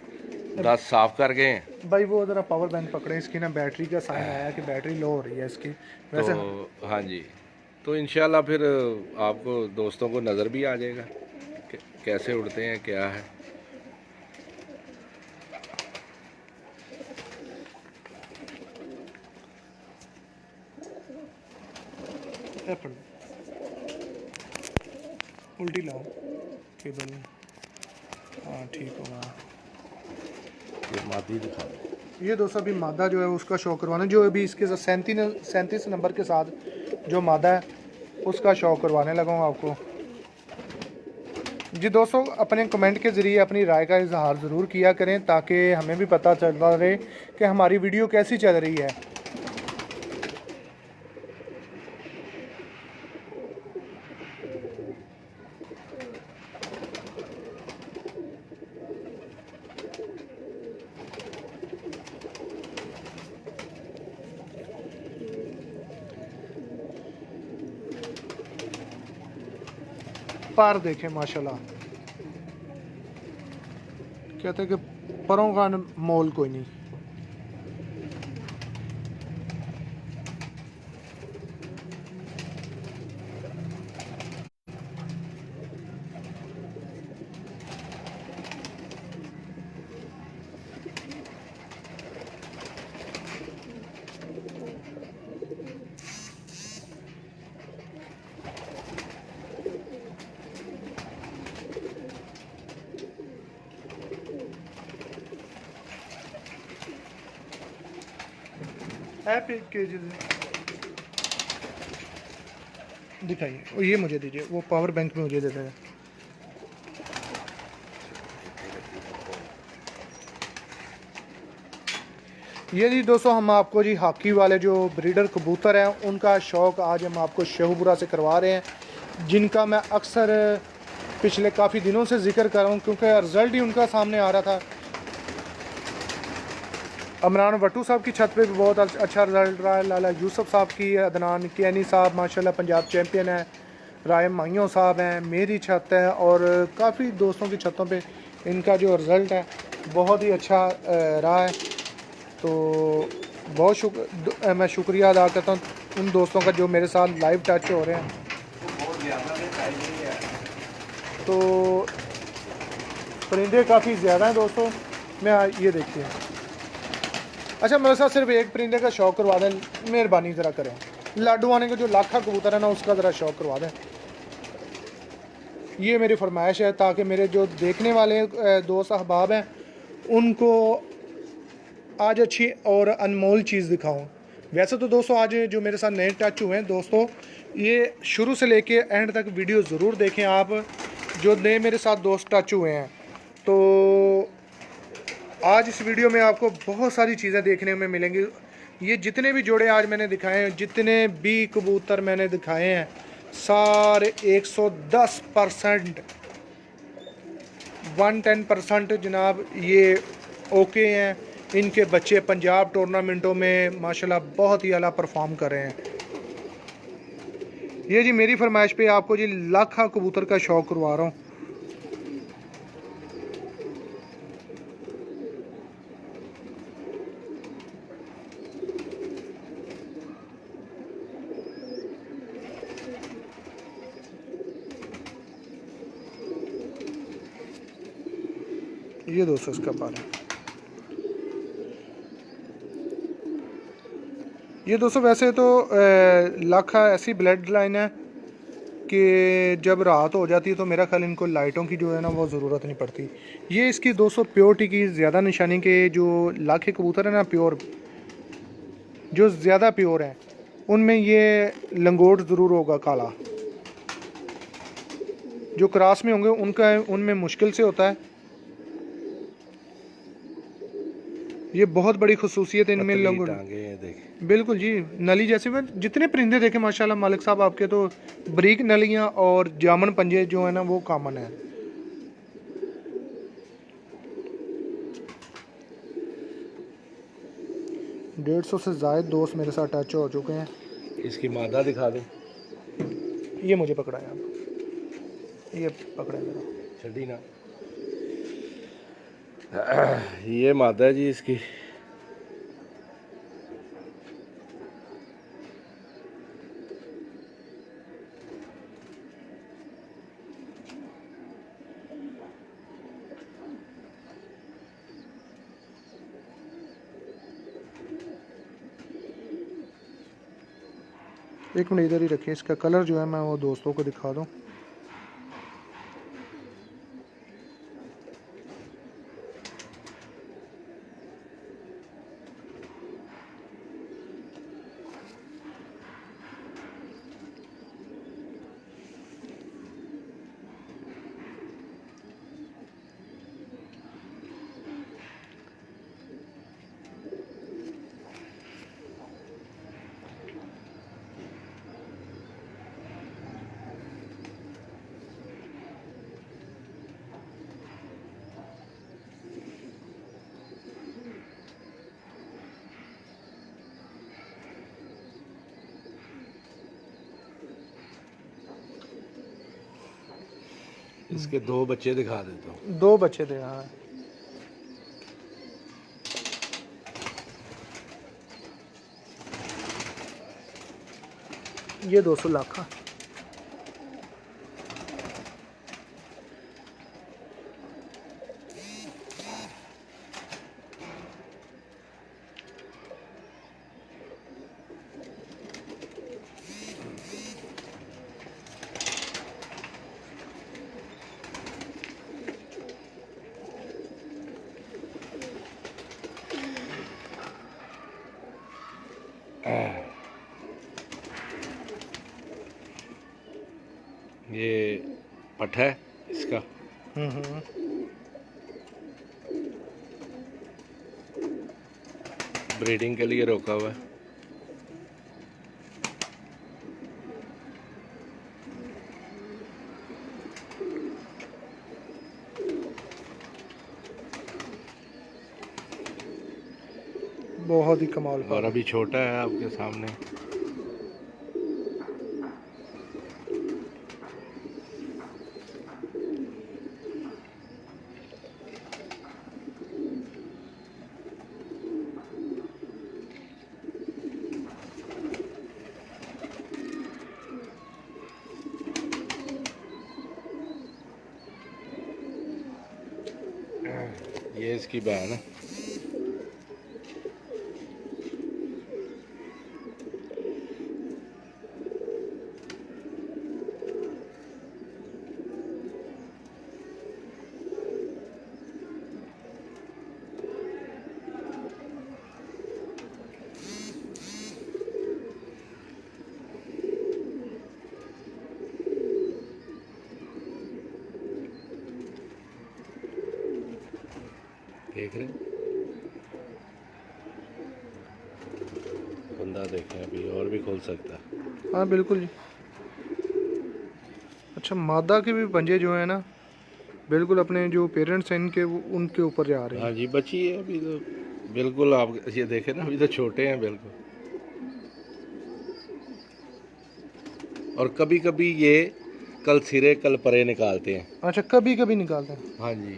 10 साफ़ कर गए हैं। भाई वो ज़रा पावर बैंक पकड़े, इसकी ना बैटरी का साइन आया कि बैटरी लो हो रही है इसकी वैसे। तो हाँ जी, तो इंशाल्लाह फिर आपको दोस्तों को नज़र भी आ जाएगा कैसे उड़ते हैं, क्या है। उल्टी लाओ केबल, हाँ ठीक होगा। ये मादी दिखा दो। ये दोस्तों अभी मादा जो है उसका शो करवाना, जो अभी इसके साथ 37 नंबर के साथ जो मादा है उसका शो करवाने लगा हूँ आपको। जी दोस्तों, अपने कमेंट के ज़रिए अपनी राय का इजहार ज़रूर किया करें ताकि हमें भी पता चलता रहे कि हमारी वीडियो कैसी चल रही है। पर देखें माशाल्लाह, कहते हैं कि परों का मोल कोई नहीं। ऐप के दिखाइए, और ये मुझे दीजिए, वो पावर बैंक में मुझे देते हैं। ये जी दोस्तों, हम आपको जी हॉकी वाले जो ब्रीडर कबूतर हैं उनका शौक़ आज हम आपको शेहूपुरा से करवा रहे हैं, जिनका मैं अक्सर पिछले काफ़ी दिनों से जिक्र कर रहा हूँ क्योंकि रिज़ल्ट ही उनका सामने आ रहा था। अमरान वट्टू साहब की छत पे भी बहुत अच्छा रिज़ल्ट रहा है। लाला यूसुफ साहब की, अदनान कियानी साहब माशाल्लाह पंजाब चैम्पियन है, राय माइयों साहब हैं, मेरी छत है, और काफ़ी दोस्तों की छतों पे इनका जो रिज़ल्ट है बहुत ही अच्छा रहा है। तो बहुत मैं शुक्रिया अदा करता हूँ उन दोस्तों का जो मेरे साथ लाइव टच हो रहे हैं। तो परिंदे काफ़ी ज़्यादा हैं दोस्तों, मैं ये देखिए। अच्छा, मेरे साथ सिर्फ एक परिंदे का शौक़ करवा दें, मेहरबानी ज़रा करें। लाडू आने का जो लाखा कबूतर है ना, उसका ज़रा शौक़ करवा दें, ये मेरी फरमाइश है, ताकि मेरे जो देखने वाले दोस्त अहबाब हैं उनको आज अच्छी और अनमोल चीज़ दिखाऊं। वैसे तो दोस्तों आज जो मेरे साथ नए टच हुए हैं दोस्तों, ये शुरू से लेके एंड तक वीडियो ज़रूर देखें आप, जो नए मेरे साथ दोस्त टच हुए हैं। तो आज इस वीडियो में आपको बहुत सारी चीज़ें देखने में मिलेंगी। ये जितने भी जोड़े आज मैंने दिखाए हैं, जितने भी कबूतर मैंने दिखाए हैं, सारे 110% 110% जनाब ये ओके हैं। इनके बच्चे पंजाब टूर्नामेंटों में माशाल्लाह बहुत ही आला परफॉर्म कर रहे हैं। ये जी मेरी फरमाइश पे आपको जी लाखा कबूतर का शौक करवा रहा हूँ। ये दोस्तों इसका पारा, ये दोस्तों वैसे तो लाखा ऐसी ब्लड लाइन है कि जब रात हो जाती है तो मेरा ख्याल इनको लाइटों की जो है ना वो ज़रूरत नहीं पड़ती। ये इसकी दोस्तों प्योरिटी की ज़्यादा निशानी के जो लाखे कबूतर है ना प्योर, जो ज़्यादा प्योर हैं उनमें ये लंगोट ज़रूर होगा काला। जो क्रॉस में होंगे उनका उनमें मुश्किल से होता है। ये बहुत बड़ी खसूसियत है इनमें लंगोट। बिल्कुल जी, नली जैसे में जितने परिंदे देखे माशाल्लाह मालिक साहब आपके, तो बरीक नलियां और जामन पंजे जो है ना वो कॉमन है। डेढ़ सौ से ज़ायद दोस्त मेरे साथ टच हो चुके हैं। इसकी मादा दिखा दे। ये मुझे पकड़ा है, आप ये पकड़ा है जरा, छड़ी ना। ये मादा है जी इसकी। एक मिनट इधर ही रखिए, इसका कलर जो है मैं वो दोस्तों को दिखा दूँ। इसके दो बच्चे दिखा देता हूँ। दो बच्चे थे हाँ। ये 200 लाखा। ये पट है इसका। ब्रीडिंग के लिए रोका हुआ है। बहुत ही कमाल और अभी छोटा है आपके सामने। ये इसकी बहन है। देख रहे बंदा देखें, अभी और भी खोल सकता है। हाँ बिल्कुल जी। अच्छा मादा के भी पंजे जो है ना बिल्कुल अपने जो पेरेंट्स हैं इनके उनके ऊपर जा रहे हैं। हाँ जी, बची है अभी तो बिल्कुल। आप ये देखें ना, अभी तो छोटे हैं बिल्कुल। और कभी कभी ये कल सिरे कल परे निकालते हैं। अच्छा, कभी कभी निकालते हैं। हाँ जी।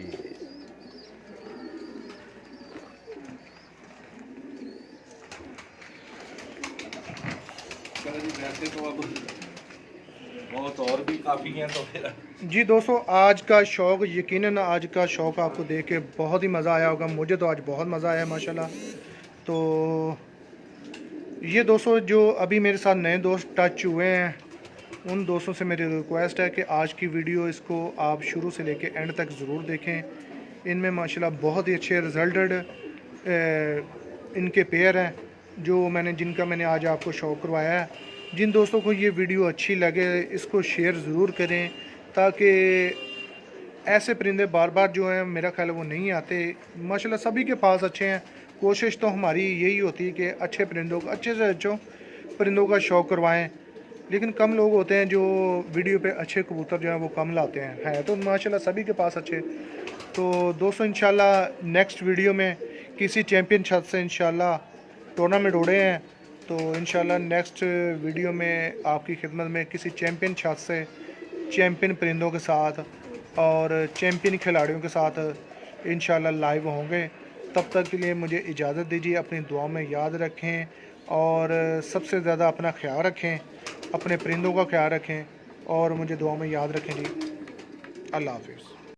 वैसे तो अब बहुत और भी काफ़ी हैं तो फिर जी दोस्तों, आज का शौक़ यकीनन आज का शौक़ आपको देख के बहुत ही मज़ा आया होगा। मुझे तो आज बहुत मज़ा आया माशाल्लाह। तो ये दोस्तों जो अभी मेरे साथ नए दोस्त टच हुए हैं, उन दोस्तों से मेरी रिक्वेस्ट है कि आज की वीडियो इसको आप शुरू से लेके एंड तक ज़रूर देखें। इनमें माशाल्लाह बहुत ही अच्छे रिजल्टेड इनके पेयर हैं जिनका मैंने आज आपको शो करवाया है। जिन दोस्तों को ये वीडियो अच्छी लगे इसको शेयर ज़रूर करें, ताकि ऐसे परिंदे बार बार जो हैं मेरा ख्याल है वो नहीं आते। माशाल्लाह सभी के पास अच्छे हैं। कोशिश तो हमारी यही होती है कि अच्छे परिंदों को अच्छे से अच्छे परिंदों का शौक़ करवाएं, लेकिन कम लोग होते हैं जो वीडियो पे अच्छे कबूतर जो हैं वो कम लाते हैं। है तो माशाल्लाह सभी के पास अच्छे। तो दोस्तों इंशाल्लाह नेक्स्ट वीडियो में किसी चैम्पियन छत से इंशाल्लाह टूर्नामेंट उड़े हैं, तो इंशाल्लाह नेक्स्ट वीडियो में आपकी खिदमत में किसी चैम्पियन छत से चैम्पियन परिंदों के साथ और चैम्पियन खिलाड़ियों के साथ इंशाल्लाह लाइव होंगे। तब तक के लिए मुझे इजाज़त दीजिए। अपनी दुआ में याद रखें और सबसे ज़्यादा अपना ख्याल रखें, अपने परिंदों का ख्याल रखें और मुझे दुआ में याद रखें जी। अल्लाह हाफ़िज़।